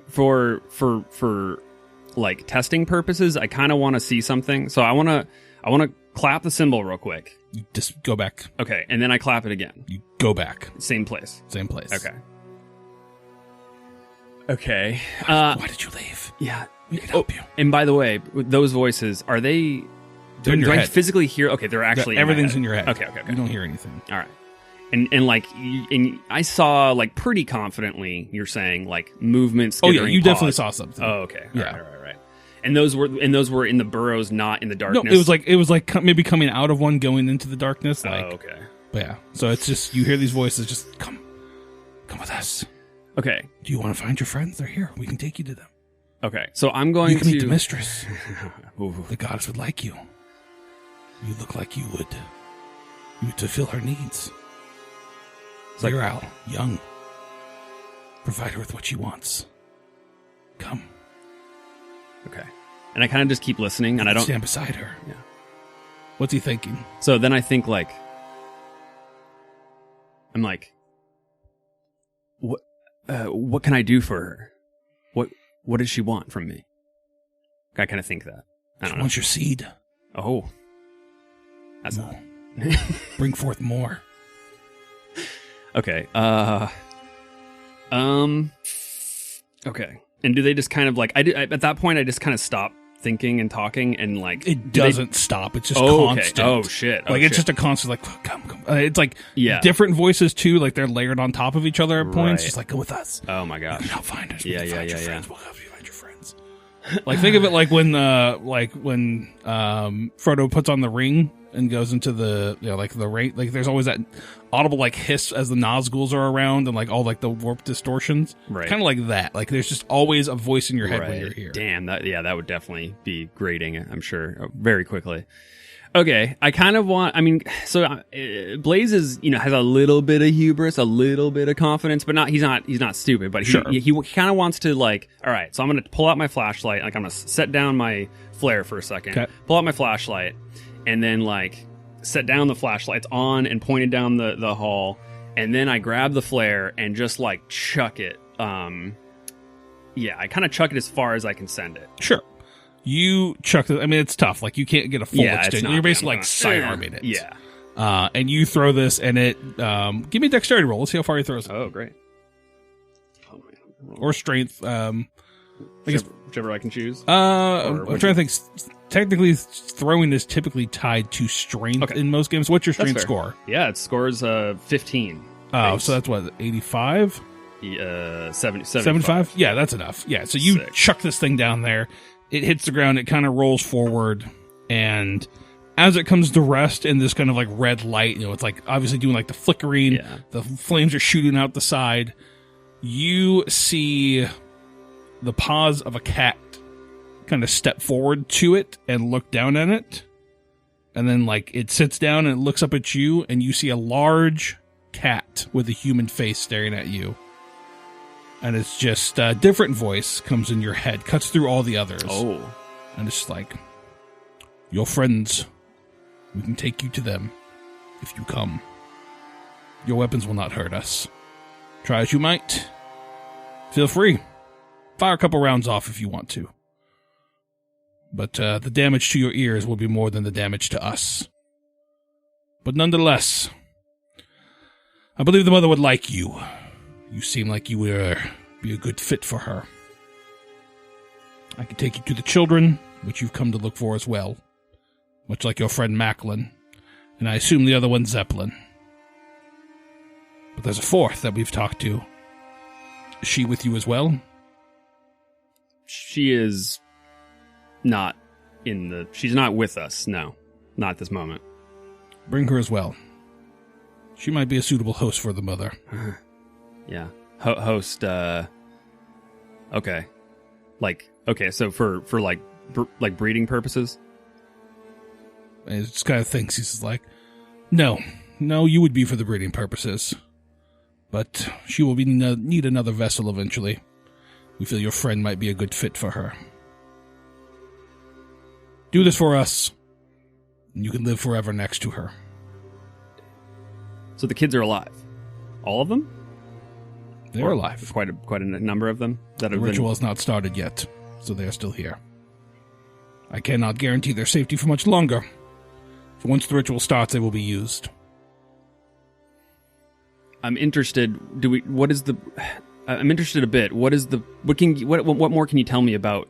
S5: For like testing purposes, I kind of want to see something. So I want to clap the symbol real quick.
S1: You just go back.
S5: Okay, and then I clap it again.
S1: You go back.
S5: Same place.
S1: Same place.
S5: Okay. Okay.
S1: Why did you leave?
S5: Yeah.
S1: We can help you.
S5: And by the way, with those voices, are they... Do I physically hear... Okay, they're actually
S1: everything's in your head.
S5: Okay.
S1: You don't hear anything.
S5: All right. And like, and I saw, like, pretty confidently, you're saying, like, movements.
S1: Oh, yeah, you definitely saw something.
S5: Oh, okay.
S1: Yeah.
S5: Right. And those were in the burrows, not in the darkness?
S1: No, it was like maybe coming out of one, going into the darkness. Like,
S5: oh, okay.
S1: But yeah, so it's just, you hear these voices, just come with us.
S5: Okay.
S1: Do you want to find your friends? They're here. We can take you to them.
S5: Okay, so I'm going to...
S1: You can meet the mistress. The goddess would like you. You look like you would fulfill her needs. So you're out, young. Provide her with what she wants. Come.
S5: Okay. And I kind of just keep listening, and I don't...
S1: Stand beside her.
S5: Yeah.
S1: What's he thinking?
S5: So then I think, like... I'm like... What can I do for her? What does she want from me? I kind of think that. I don't know.
S1: She wants your seed.
S5: Oh. That's
S1: not... Bring forth more.
S5: Okay. Okay. And do they just kind of like... at that point, I just kind of stop thinking and talking, and like...
S1: It doesn't stop. It's just constant.
S5: Okay. Oh, shit.
S1: Like, it's just a constant, like, come. It's like different voices, too. Like, they're layered on top of each other at points. Just like, go with us.
S5: Oh, my gosh.
S1: You can help find us.
S5: Yeah.
S1: We'll help you find your friends. Like, think of it like when Frodo puts on the ring and goes into the, like, the rate. Like, there's always that audible, like, hiss as the Nazguls are around, and, like, all, like, the warp distortions.
S5: Right.
S1: Kind of like that. Like, there's just always a voice in your head when you're here.
S5: Damn, that would definitely be grating, I'm sure, very quickly. Okay, I kind of want... I mean, so Blaze is, has a little bit of hubris, a little bit of confidence, but he's not stupid. But he kind of wants to, like, all right, so I'm going to pull out my flashlight. Like, I'm going to set down my flare for a second, pull out my flashlight, and then, like, set down the flashlights on and pointed down the hall, and then I grab the flare and just, like, chuck it. I kind of chuck it as far as I can send it.
S1: Sure. You chuck it. I mean, it's tough. Like, you can't get a full exchange. You're basically, like, sidearming it.
S5: Yeah.
S1: And you throw this, and it... give me a dexterity roll. Let's see how far he throws it.
S5: Oh, great.
S1: Or strength. I guess...
S5: Whichever I can choose.
S1: I'm trying to think. Technically, throwing is typically tied to strength in most games. What's your strength score?
S5: Yeah, it scores 15.
S1: Oh, so that's what, 85?
S5: 75.
S1: Yeah, that's enough. Yeah, so you chuck this thing down there. It hits the ground. It kind of rolls forward, and as it comes to rest in this kind of like red light, it's like obviously doing like the flickering. Yeah. The flames are shooting out the side. You see the paws of a cat kind of step forward to it and look down at it. And then, like, it sits down and it looks up at you, and you see a large cat with a human face staring at you. And it's just a different voice comes in your head, cuts through all the others.
S5: Oh.
S1: And it's like, your friends, we can take you to them if you come. Your weapons will not hurt us. Try as you might. Feel free. Fire a couple rounds off if you want to. But the damage to your ears will be more than the damage to us. But nonetheless, I believe the mother would like you. You seem like you would be a good fit for her. I can take you to the children, which you've come to look for as well. Much like your friend Macklin. And I assume the other one's Zeppelin. But there's a fourth that we've talked to. Is she with you as well?
S5: She is not she's not with us, no. Not at this moment.
S1: Bring her as well. She might be a suitable host for the mother.
S5: Yeah. Host, okay. Okay, so for breeding purposes?
S1: And it just kind of thinks, he's like, no, you would be for the breeding purposes. But she will need another vessel eventually. We feel your friend might be a good fit for her. Do this for us, and you can live forever next to her.
S5: So the kids are alive? All of them?
S1: They're alive.
S5: Quite a number of them?
S1: The ritual has not started yet, so they are still here. I cannot guarantee their safety for much longer. Once the ritual starts, they will be used.
S5: I'm interested. I'm interested a bit. What more can you tell me about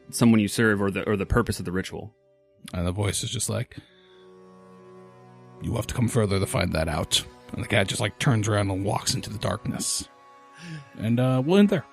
S5: someone you serve or the purpose of the ritual?
S1: And the voice is just like, you have to come further to find that out. And the cat just like turns around and walks into the darkness. And we'll end there.